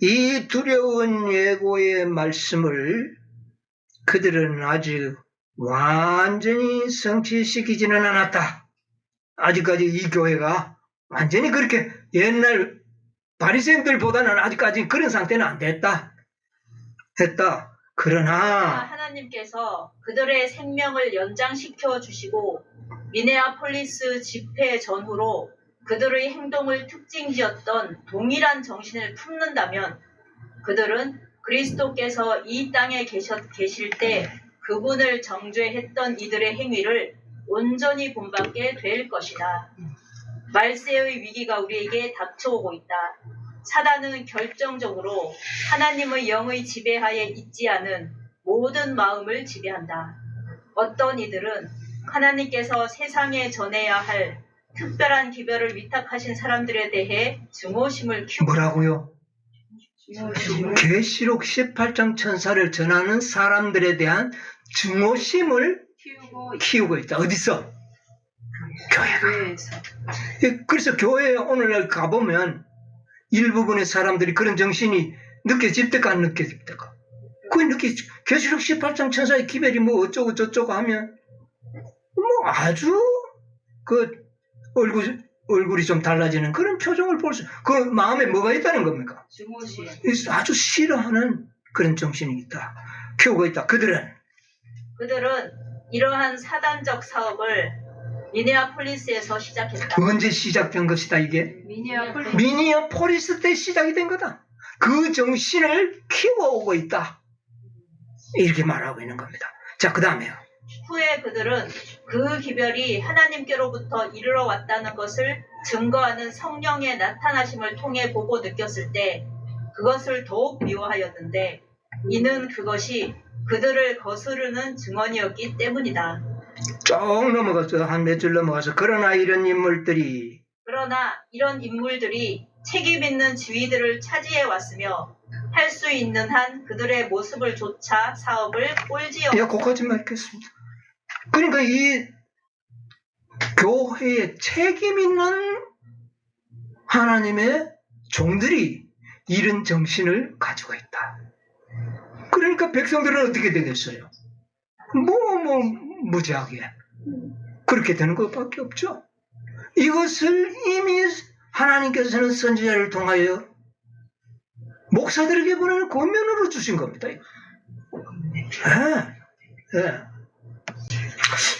이 두려운 예고의 말씀을 그들은 아직 완전히 성취시키지는 않았다. 아직까지 이 교회가 완전히 그렇게 옛날 바리새인들보다는 아직까지 그런 상태는 안 됐다. 했다. 그러나 하나님께서 그들의 생명을 연장시켜 주시고 미네아폴리스 집회 전후로 그들의 행동을 특징지었던 동일한 정신을 품는다면 그들은 그리스도께서 이 땅에 계실 때 그분을 정죄했던 이들의 행위를 온전히 본받게 될 것이다. 말세의 위기가 우리에게 닥쳐오고 있다. 사단은 결정적으로 하나님의 영의 지배하에 있지 않은 모든 마음을 지배한다. 어떤 이들은 하나님께서 세상에 전해야 할 특별한 기별을 위탁하신 사람들에 대해 증오심을 키우고 뭐라고요? 계시록 18장 천사를 전하는 사람들에 대한 증오심을 키우고 있다. 어디서? 교회가. 교회에서. 그래서 교회에 오늘날 가보면 일부분의 사람들이 그런 정신이 느껴집니까? 안 느껴집니까? 계시록 18장 천사의 기별이 뭐 어쩌고 저쩌고 하면 뭐 아주 그 얼굴이 좀 달라지는 그런 표정을 볼 수, 그 마음에 뭐가 있다는 겁니까? 증오심. 아주 싫어하는 그런 정신이 있다. 키우고 있다. 그들은 이러한 사단적 사업을 미네아폴리스에서 시작했다. 언제 시작된 것이다 이게? 미니어폴리스 때 시작이 된 거다. 그 정신을 키워오고 있다. 이렇게 말하고 있는 겁니다. 자, 그 다음에요. 후에 그들은 그 기별이 하나님께로부터 이르러 왔다는 것을 증거하는 성령의 나타나심을 통해 보고 느꼈을 때 그것을 더욱 미워하였는데 이는 그것이 그들을 거스르는 증언이었기 때문이다. 쭉 넘어가서 한 몇 줄 넘어가서 그러나 이런 인물들이 책임 있는 지위들을 차지해 왔으며 할 수 있는 한 그들의 모습을 조차 사업을 꼴지어. 거기까지만 읽겠습니다. 그러니까 이 교회에 책임 있는 하나님의 종들이 이런 정신을 가지고 있다. 그러니까 백성들은 어떻게 되겠어요? 무지하게 그렇게 되는 것밖에 없죠. 이것을 이미 하나님께서는 선지자를 통하여 목사들에게 보내는 권면으로 주신 겁니다.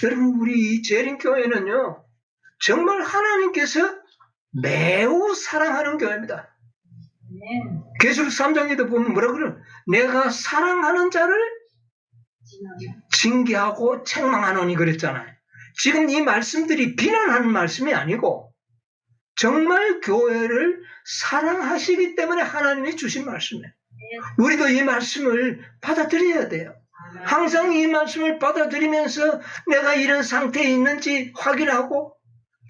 여러분, 우리 재림교회는요 정말 하나님께서 매우 사랑하는 교회입니다. 계시록 3장에도 보면 뭐라 그래요? 내가 사랑하는 자를 징계하고 책망하노니 그랬잖아요. 지금 이 말씀들이 비난하는 말씀이 아니고 정말 교회를 사랑하시기 때문에 하나님이 주신 말씀이에요. 우리도 이 말씀을 받아들여야 돼요. 항상 이 말씀을 받아들이면서 내가 이런 상태에 있는지 확인하고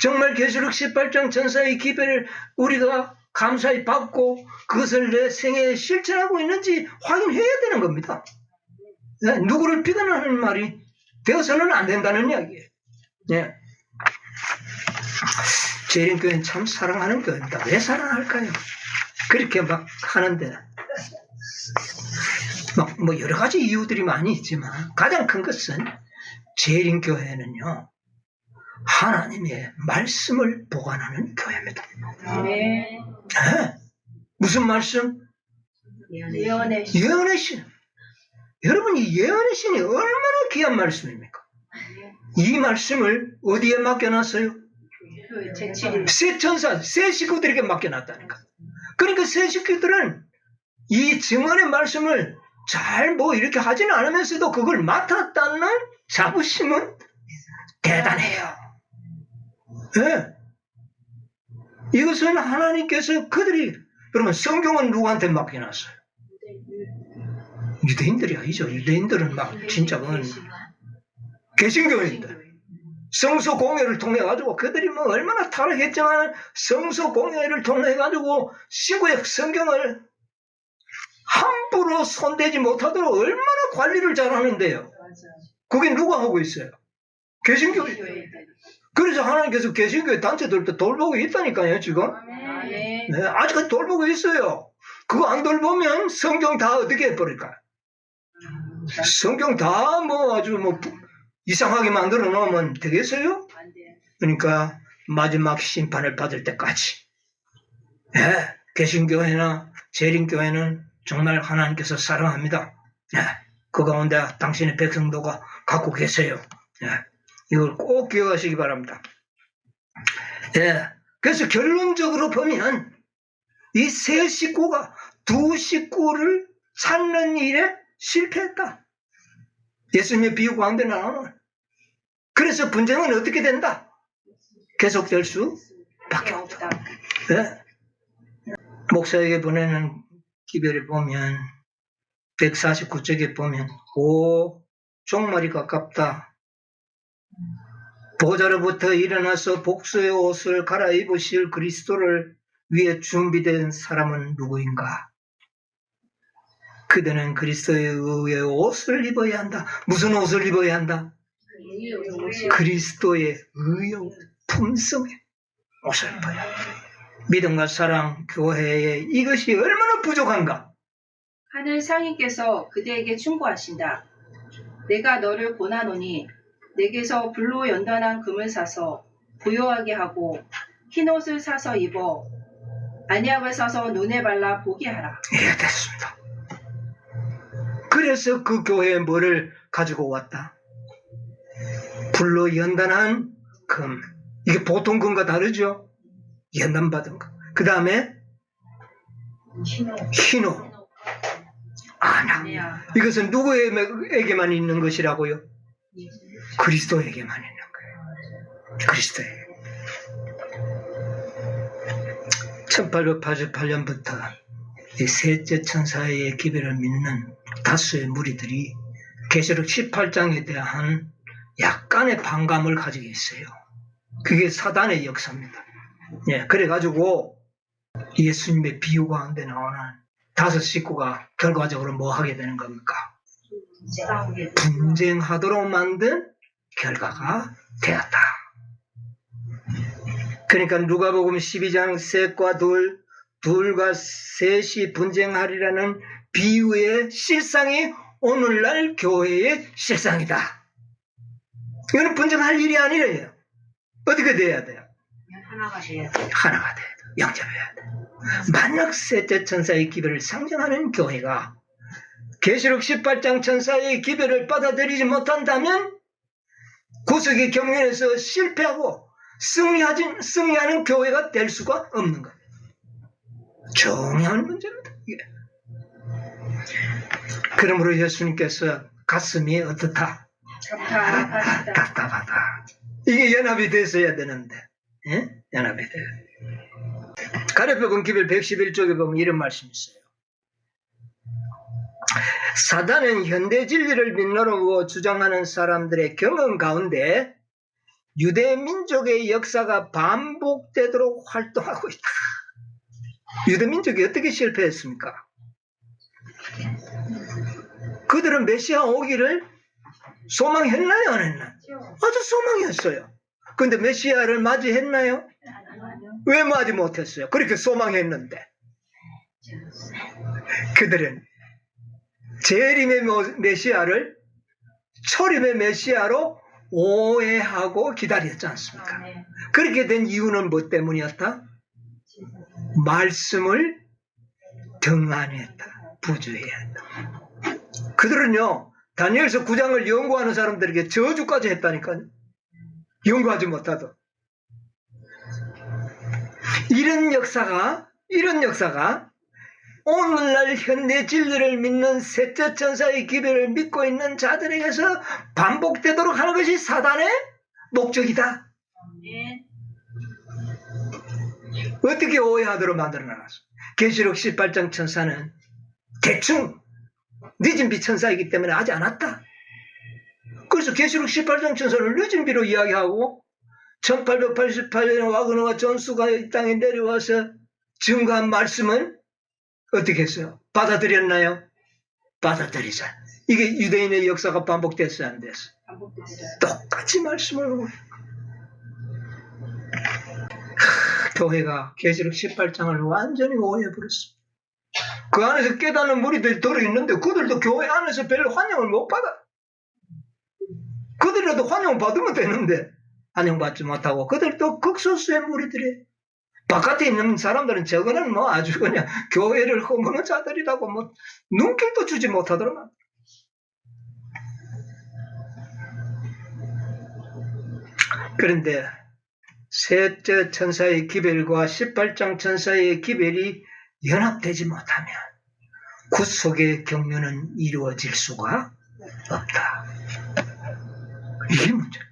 정말 계시록 18장 천사의 기별을 우리가 감사히 받고 그것을 내 생애에 실천하고 있는지 확인해야 되는 겁니다. 누구를 비난하는 말이 되어서는 안 된다는 이야기예요. 재림교회는 참 사랑하는 교회입니다. 왜 사랑할까요? 그렇게 막 하는데 뭐 여러 가지 이유들이 많이 있지만 가장 큰 것은 재림교회는요 하나님의 말씀을 보관하는 교회입니다. 무슨 말씀? 예언의 신. 여러분, 이 예언의 신이 얼마나 귀한 말씀입니까? 이 말씀을 어디에 맡겨놨어요? 새 천사, 새 식구들에게 맡겨놨다니까. 그러니까 새 식구들은 이 증언의 말씀을 잘 이렇게 하지는 않으면서도 그걸 맡았다는 자부심은 대단해요. 이것은 하나님께서 여러분, 성경은 누구한테 맡겨놨어요? 유대인들이 아니죠. 유대인들은 진짜 그건 개신교회인데 성서 공회를 통해 가지고 그들이 얼마나 타락했지만 성서 공회를 통해 가지고 신구약 성경을 함부로 손대지 못하도록 얼마나 관리를 잘하는데요. 그게 누가 하고 있어요? 개신교회. 그래서 하나님께서 개신교회 단체들도 돌보고 있다니까요. 지금 아직까지 돌보고 있어요. 그거 안 돌보면 성경 다 어떻게 해버릴까? 성경 다 뭐 아주 뭐 이상하게 만들어 놓으면 되겠어요? 안 돼. 그러니까 마지막 심판을 받을 때까지 개신교회나 재림교회는 정말 하나님께서 사랑합니다. 그 가운데 당신의 백성도가 갖고 계세요. 이걸 꼭 기억하시기 바랍니다. 그래서 결론적으로 보면 이 세 식구가 두 식구를 찾는 일에 실패했다. 예수님의 비유 가운데 나오는. 그래서 분쟁은 어떻게 된다? 계속될 수밖에 없다. 목사에게 보내는 기별을 보면 149쪽에 보면 종말이 가깝다. 보좌로부터 일어나서 복수의 옷을 갈아입으실 그리스도를 위해 준비된 사람은 누구인가? 그들은 그리스도의 의의 옷을 입어야 한다. 무슨 옷을 입어야 한다? 그리스도의 의의 품성의 옷을 입어야 한다. 믿음과 사랑, 교회에 이것이 얼마나 부족한가? 하늘 상인께서 그대에게 충고하신다. 내가 너를 권하노니 내게서 불로 연단한 금을 사서 부요하게 하고 흰옷을 사서 입어 안약을 사서 눈에 발라 보게 하라. 예, 됐습니다. 그래서 그 교회에 뭐를 가지고 왔다? 불로 연단한 금. 이게 보통 금과 다르죠? 연단받은 금. 그 다음에 흰옷. 안약. 이것은 누구에게만 있는 것이라고요? 그리스도에게만 있는 거예요. 그리스도에게. 1888년부터 이 셋째 천사의 기별을 믿는 다수의 무리들이 계시록 18장에 대한 약간의 반감을 가지고 있어요. 그게 사단의 역사입니다. 그래가지고 예수님의 비유 가운데 나오는 5 식구가 결과적으로 뭐 하게 되는 겁니까? 분쟁하도록 만든 결과가 되었다. 그러니까 누가복음 12장 셋과 둘과 셋이 분쟁하리라는 비유의 실상이 오늘날 교회의 실상이다. 이거는 분쟁할 일이 아니래요. 어떻게 돼야 돼요? 하나가 돼야 돼. 하나가 돼야 돼. 영접해야 돼. 만약 셋째 천사의 기별을 상징하는 교회가 계시록 18장 천사의 기별을 받아들이지 못한다면 구속의 경륜에서 실패하고 승리하는 교회가 될 수가 없는 거예요. 중요한 문제입니다. 그러므로 예수님께서 가슴이 어떻다? 답답하다. 이게 연합이 됐어야 되는데 연합이 돼요. 가랴복음 기별 111쪽에 보면 이런 말씀이 있어요. 사단은 현대 진리를 믿노라고 주장하는 사람들의 경험 가운데 유대 민족의 역사가 반복되도록 활동하고 있다. 유대 민족이 어떻게 실패했습니까? 그들은 메시아 오기를 소망했나요? 안 했나요? 아주 소망했어요. 그런데 메시아를 맞이했나요? 왜 맞이 못했어요? 그렇게 소망했는데 그들은 재림의 메시아를 초림의 메시아로 오해하고 기다렸지 않습니까? 그렇게 된 이유는 뭐 때문이었다? 말씀을 등한했다. 부주의했다. 그들은요, 다니엘서 9장을 연구하는 사람들에게 저주까지 했다니까요. 연구하지 못하도. 이런 역사가 오늘날 현대 진리를 믿는 셋째 천사의 기별을 믿고 있는 자들에게서 반복되도록 하는 것이 사단의 목적이다. 어떻게 오해하도록 만들어놨어? 계시록 18장 천사는 대충 늦은 비 천사이기 때문에 하지 않았다. 그래서 계시록 18장 천사를 늦은 비로 이야기하고 1888년에 와그너와 전수가 이 땅에 내려와서 증거한 말씀은 어떻게 했어요? 받아들였나요? 받아들이자. 이게 유대인의 역사가 반복됐어요? 안 됐어요? 반복됐어요. 똑같이 말씀을 하고 교회가 계시록 18장을 완전히 오해해버렸습니다. 그 안에서 깨닫는 무리들이 들어있는데 그들도 교회 안에서 별로 환영을 못 받아. 그들이라도 환영 받으면 되는데 환영받지 못하고 그들도 극소수의 무리들이 바깥에 있는 사람들은 저거는 뭐 아주 그냥 교회를 허무는 자들이라고 뭐 눈길도 주지 못하더만. 그런데 셋째 천사의 기별과 18장 천사의 기별이 연합되지 못하면 구속의 경륜은 이루어질 수가 없다. 이게 문제야.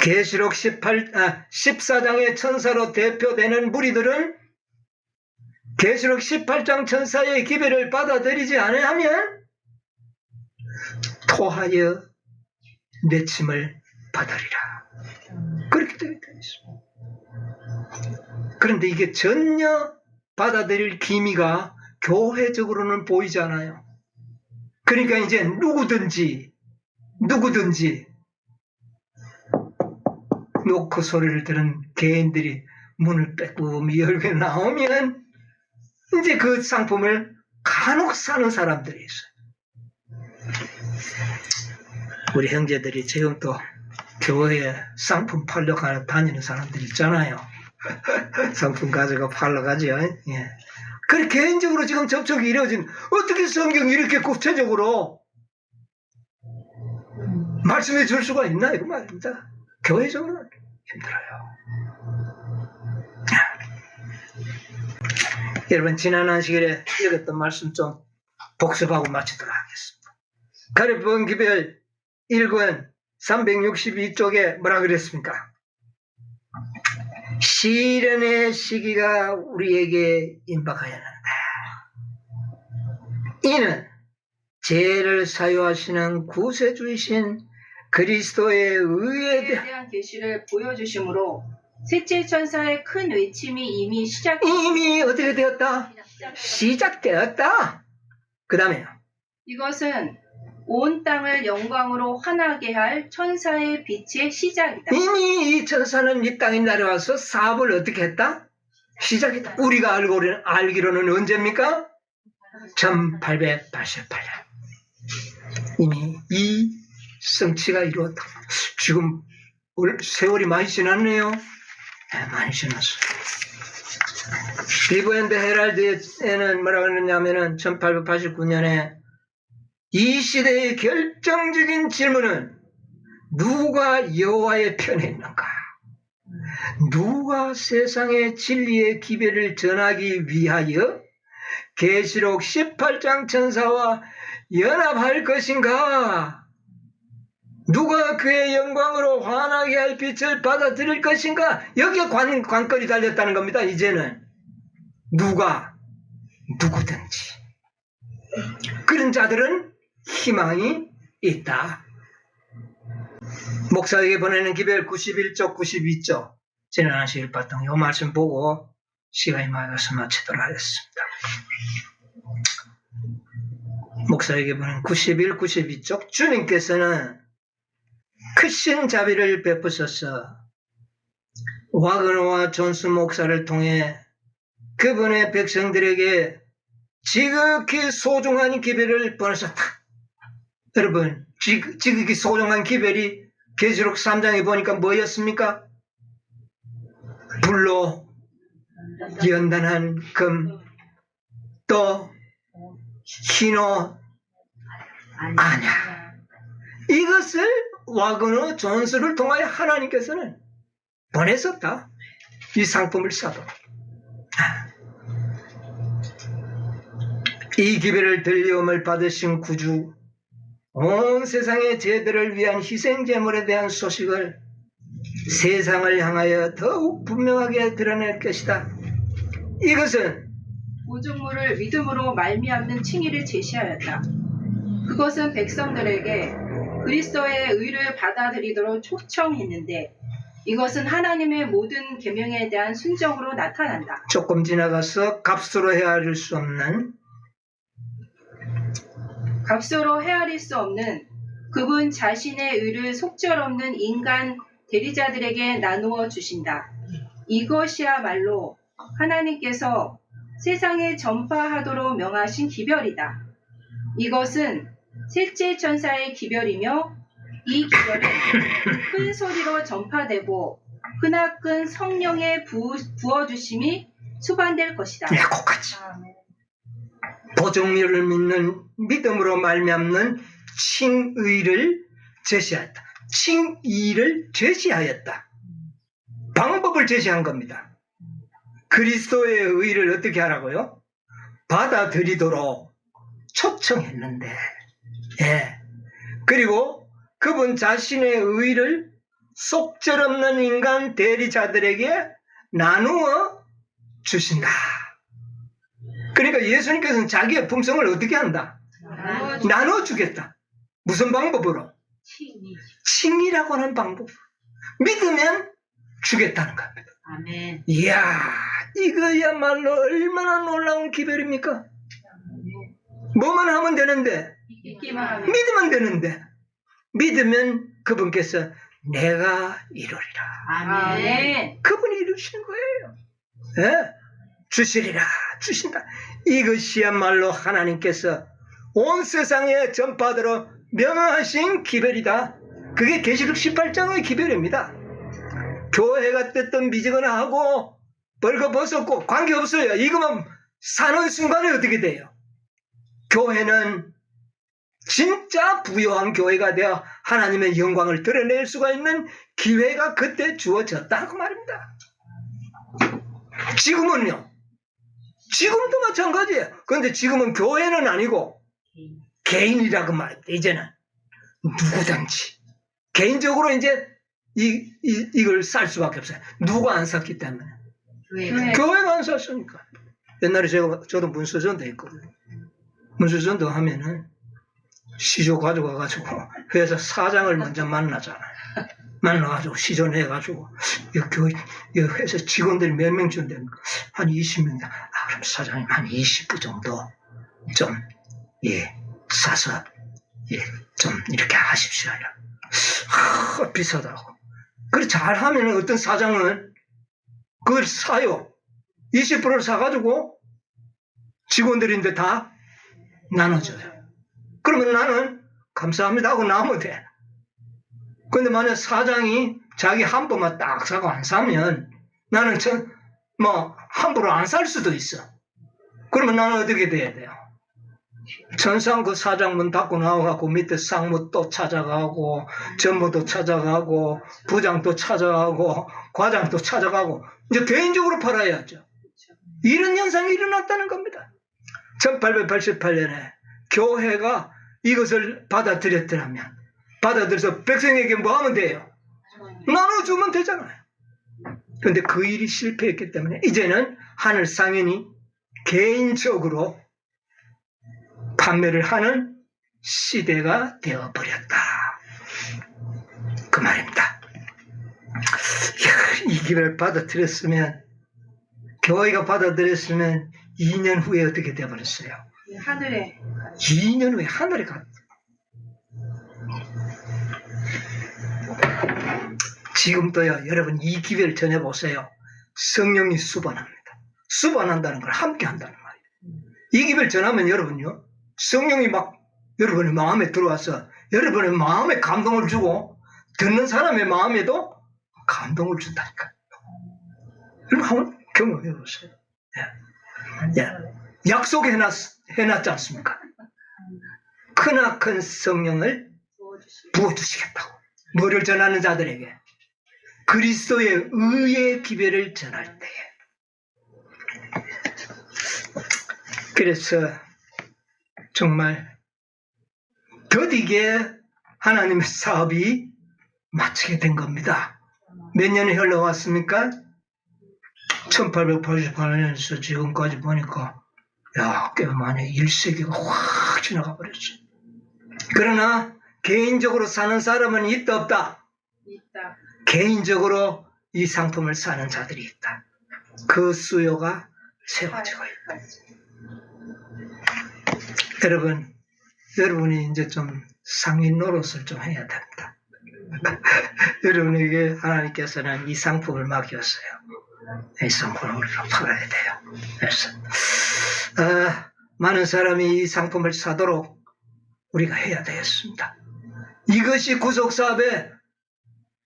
계시록 14장의 천사로 대표되는 무리들은 계시록 18장 천사의 기별을 받아들이지 않으면 토하여 내침을 받으리라. 그렇게 되어 있습니다. 그런데 이게 전혀 받아들일 기미가 교회적으로는 보이지 않아요. 그러니까 이제 누구든지 노크 소리를 들은 개인들이 문을 빼꼼히 열고 나오면 이제 그 상품을 간혹 사는 사람들이 있어요. 우리 형제들이 지금 또 교회에 상품 팔러 다니는 사람들 있잖아요. 상품 가져가 팔러 가죠. 예. 그래 개인적으로 지금 접촉이 이루어진 어떻게 성경이 이렇게 구체적으로 말씀해 줄 수가 있나 이거 말입니다. 교회적으로는 힘들어요. 여러분 지난 안식일에 읽었던 말씀 좀 복습하고 마치도록 하겠습니다. 가르본 기별 1권 362쪽에 뭐라 그랬습니까? 시련의 시기가 우리에게 임박하였는데 이는 죄를 사유하시는 구세주이신 그리스도의 의에 대한 계시를 보여주심으로 셋째 천사의 큰 외침이 이미 어떻게 되었다? 시작되었다. 그 다음에요. 이것은 온 땅을 영광으로 환하게 할 천사의 빛의 시작이다. 이미 이 천사는 이 땅에 내려와서 사업을 어떻게 했다? 시작했다. 우리가 알기로는 언제입니까? 1888년. 이미 이 성취가 이루었다. 지금 세월이 많이 지났네요. 네, 많이 지났어요. 리브앤드 헤랄드에는 뭐라고 그러냐면은 1889년에 이 시대의 결정적인 질문은 누가 여호와의 편에 있는가? 누가 세상의 진리의 기별을 전하기 위하여 계시록 18장 천사와 연합할 것인가? 누가 그의 영광으로 환하게 할 빛을 받아들일 것인가? 여기에 관건이 달렸다는 겁니다. 이제는 누구든지 그런 자들은 희망이 있다. 목사에게 보내는 기별 91쪽 92쪽 지난 안식일 봤던 이 말씀 보고 시간이 많아서 마치도록 하겠습니다. 목사에게 보내는 91, 92쪽 주님께서는 크신 자비를 베푸셔서 와그너와 존스 목사를 통해 그분의 백성들에게 지극히 소중한 기별을 보내셨다. 여러분, 지극히 소중한 기별이 계시록 3장에 보니까 뭐였습니까? 불로 연단한 금, 또 흰옷, 아냐. 이것을 와그너 존스를 통하여 하나님께서는 보내셨다. 이 상품을 사도. 이 기별을 들려옴을 받으신 구주, 온 세상의 죄들을 위한 희생제물에 대한 소식을 세상을 향하여 더욱 분명하게 드러낼 것이다. 이것은 구주물을 믿음으로 말미암는 칭의를 제시하였다. 그것은 백성들에게 그리스도의 의를 받아들이도록 초청했는데 이것은 하나님의 모든 계명에 대한 순종으로 나타난다. 조금 지나가서 값으로 헤아릴 수 없는 그분 자신의 의를 속절없는 인간 대리자들에게 나누어 주신다. 이것이야말로 하나님께서 세상에 전파하도록 명하신 기별이다. 이것은 셋째 천사의 기별이며 이 기별은 큰 소리로 전파되고 크나큰 성령의 부어주심이 수반될 것이다. 네, 거기까지. 보정률을 믿는 믿음으로 말미암는 칭의를 제시하였다. 칭의를 제시하였다. 방법을 제시한 겁니다. 그리스도의 의를 어떻게 하라고요? 받아들이도록 초청했는데, 예. 그리고 그분 자신의 의를 속절없는 인간 대리자들에게 나누어 주신다. 그러니까 예수님께서는 자기의 품성을 어떻게 한다? 나누어 주겠다. 무슨 방법으로? 칭의라고 하는 방법. 믿으면 주겠다는 겁니다. 아멘. 이야, 이거야말로 얼마나 놀라운 기별입니까? 뭐만 하면 되는데, 믿기만 하면 믿으면 되는데, 믿으면 그분께서 내가 이루리라. 아멘. 그분이 이루시는 거예요. 예? 주시리라, 주신다. 이것이야말로 하나님께서 온 세상에 전파하도록 명하신 기별이다. 그게 계시록 18장의 기별입니다. 교회가 뜯든 미지거나 하고 벌거벗었고 관계없어요. 이거만 사는 순간에 어떻게 돼요? 교회는 진짜 부요한 교회가 되어 하나님의 영광을 드러낼 수가 있는 기회가 그때 주어졌다고 말입니다. 지금은요? 지금도 마찬가지예요. 그런데 지금은 교회는 아니고 개인이라고 말합니다. 이제는 누구든지 개인적으로 이제 이걸 살 수밖에 없어요. 누가 안 샀기 때문에. 교회가 안 샀으니까. 옛날에 저도 문서전도 했거든요. 문서전도 하면은 시조 가져가가지고 회사 사장을 먼저 만나잖아요. 만나가지고 시조 내가지고 이 회사 직원들이 몇 명 준답니까? 한 20명. 그럼 사장님 한 20부 정도 좀 사서 좀 이렇게 하십시오. 비싸다고. 그래 잘하면 어떤 사장은 그걸 사요. 20%를 사가지고 직원들인데 다 나눠줘요. 그러면 나는 감사합니다 하고 나오면 돼. 근데 만약 사장이 자기 한 번만 딱 사고 안 사면 나는 함부로 안 살 수도 있어. 그러면 나는 어떻게 돼야 돼요? 천상 그 사장 문 닫고 나와갖고 밑에 상무 또 찾아가고 전무도 찾아가고 부장도 찾아가고 과장도 찾아가고 이제 개인적으로 팔아야죠. 이런 현상이 일어났다는 겁니다. 1888년에 교회가 이것을 받아들였더라면 받아들여서 백성에게 뭐 하면 돼요? 나눠주면 되잖아요. 그런데 그 일이 실패했기 때문에 이제는 하늘 상인이 개인적으로 판매를 하는 시대가 되어버렸다. 그 말입니다. 이 기회를 받아들였으면 교회가 받아들였으면 2년 후에 어떻게 되어버렸어요? 하늘에 2년 후에 하늘에 갔다. 지금도요, 여러분 이 기회를 전해보세요. 성령이 수반합니다. 수반한다는 걸 함께 한다는 말이에요. 이 기회를 전하면 여러분요, 성령이 막 여러분의 마음에 들어와서 여러분의 마음에 감동을 주고 듣는 사람의 마음에도 감동을 준다니까. 여러분 한번 경험해 보세요. 약속해놨지 않습니까? 크나큰 성령을 부어주시겠다고. 뭐를 전하는 자들에게? 그리스도의 의의 기별을 전할 때에. 그래서 정말 더디게 하나님의 사업이 마치게 된 겁니다. 몇 년이 흘러왔습니까? 1888년에서 지금까지 보니까 꽤 많이 1세기가 확 지나가 버렸어요. 그러나 개인적으로 사는 사람은 있다 없다? 있다. 개인적으로 이 상품을 사는 자들이 있다. 그 수요가 세워지고 있다. 여러분이 이제 좀 상인 노릇을 좀 해야 됩니다. 여러분에게 하나님께서는 이 상품을 맡겼어요. 이 상품을 우리가 팔아야 돼요. 그래서 많은 사람이 이 상품을 사도록 우리가 해야 되겠습니다. 이것이 구속사업의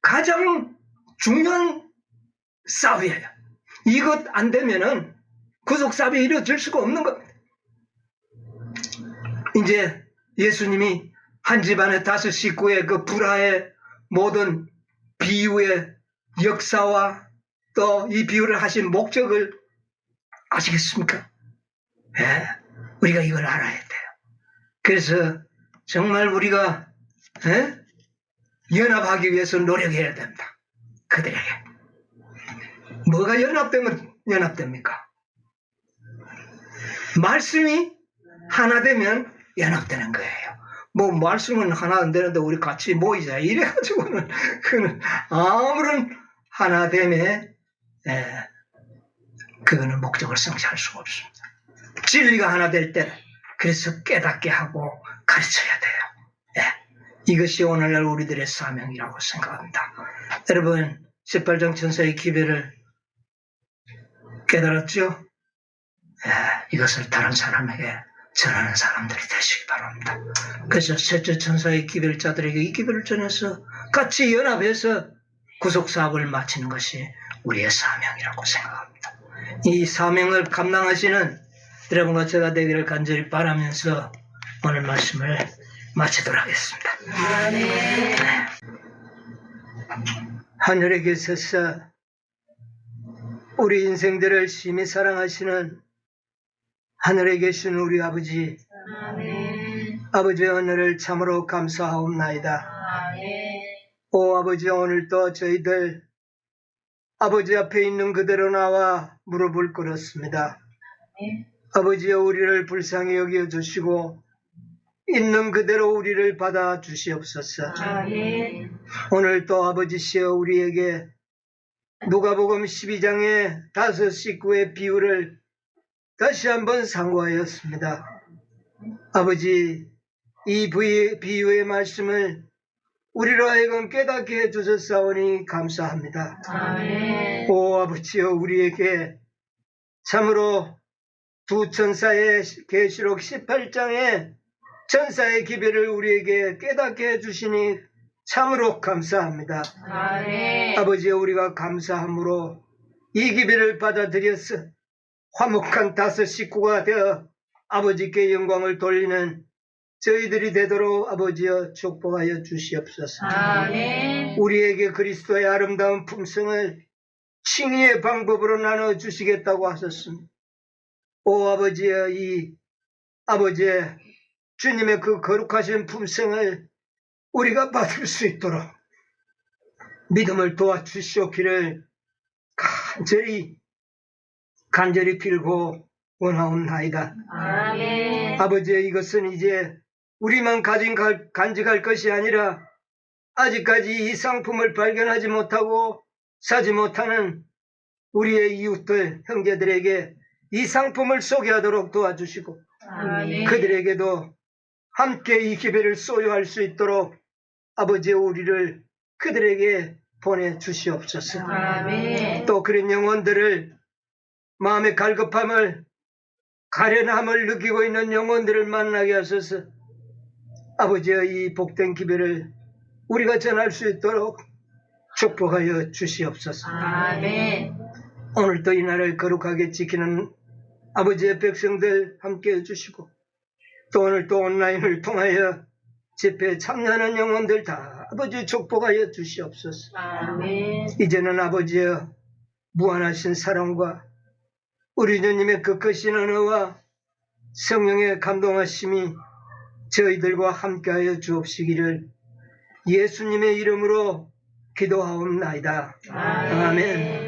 가장 중요한 사업이에요. 이것 안 되면은 구속사업이 이루어질 수가 없는 겁니다. 이제 예수님이 한 집안의 5 식구의 그 불화의 모든 비유의 역사와 또 이 비유를 하신 목적을 아시겠습니까? 예, 우리가 이걸 알아야 돼요. 그래서 정말 우리가 연합하기 위해서 노력해야 됩니다. 그들에게. 뭐가 연합되면 연합됩니까? 말씀이 하나 되면 연합되는 거예요. 뭐 말씀은 하나 안 되는데 우리 같이 모이자 이래가지고는 그는 아무런 하나됨에 그거는 목적을 성취할 수가 없습니다. 진리가 하나 될 때는 그래서 깨닫게 하고 가르쳐야 돼요. 이것이 오늘날 우리들의 사명이라고 생각합니다. 여러분 18장 천사의 기별을 깨달았죠? 이것을 다른 사람에게 전하는 사람들이 되시기 바랍니다. 그래서 셋째 천사의 기별자들에게 이 기별을 전해서 같이 연합해서 구속사업을 마치는 것이 우리의 사명이라고 생각합니다. 이 사명을 감당하시는 여러분과 제가 되기를 간절히 바라면서 오늘 말씀을 마치도록 하겠습니다. 아멘. 하늘에 계셔서 우리 인생들을 심히 사랑하시는 하늘에 계신 우리 아버지, 아멘. 아버지의 은혜를 참으로 감사하옵나이다. 아멘. 오 아버지, 오늘도 저희들 아버지 앞에 있는 그대로 나와 무릎을 꿇었습니다. 아멘. 아버지여, 우리를 불쌍히 여겨주시고 있는 그대로 우리를 받아 주시옵소서. 아멘. 오늘도 아버지시여 우리에게 누가복음 12장의 5 식구의 비유를 다시 한번 상고하였습니다. 아버지, 이 비유의 말씀을 우리로 하여금 깨닫게 해주셨사오니 감사합니다. 아멘. 오 아버지여, 우리에게 참으로 두 천사의 계시록 18장의 천사의 기별을 우리에게 깨닫게 해주시니 참으로 감사합니다. 아멘. 아버지여, 우리가 감사함으로 이 기별을 받아들여서 화목한 5 식구가 되어 아버지께 영광을 돌리는 저희들이 되도록 아버지여 축복하여 주시옵소서. 아멘. 우리에게 그리스도의 아름다운 품성을 칭의의 방법으로 나눠주시겠다고 하셨습니다. 오 아버지여, 이 아버지의 주님의 그 거룩하신 품성을 우리가 받을 수 있도록 믿음을 도와주시옵기를 간절히 빌고 원하옵나이다. 아멘. 아버지여, 이것은 이제 우리만 간직할 것이 아니라 아직까지 이 상품을 발견하지 못하고 사지 못하는 우리의 이웃들, 형제들에게 이 상품을 소개하도록 도와주시고 아멘. 그들에게도 함께 이 기별을 소유할 수 있도록 아버지의 우리를 그들에게 보내주시옵소서. 아멘. 또 그런 영혼들을, 마음의 갈급함을, 가련함을 느끼고 있는 영혼들을 만나게 하소서. 아버지의 이 복된 기별을 우리가 전할 수 있도록 축복하여 주시옵소서. 아멘. 오늘도 이 날을 거룩하게 지키는 아버지의 백성들 함께 해주시고, 또 오늘 또 온라인을 통하여 집회에 참여하는 영혼들 다 아버지 축복하여 주시옵소서. 아멘. 이제는 아버지여, 무한하신 사랑과 우리 주님의 끝끝인 은혜와 성령의 감동하심이 저희들과 함께하여 주옵시기를 예수님의 이름으로 기도하옵나이다. 아멘.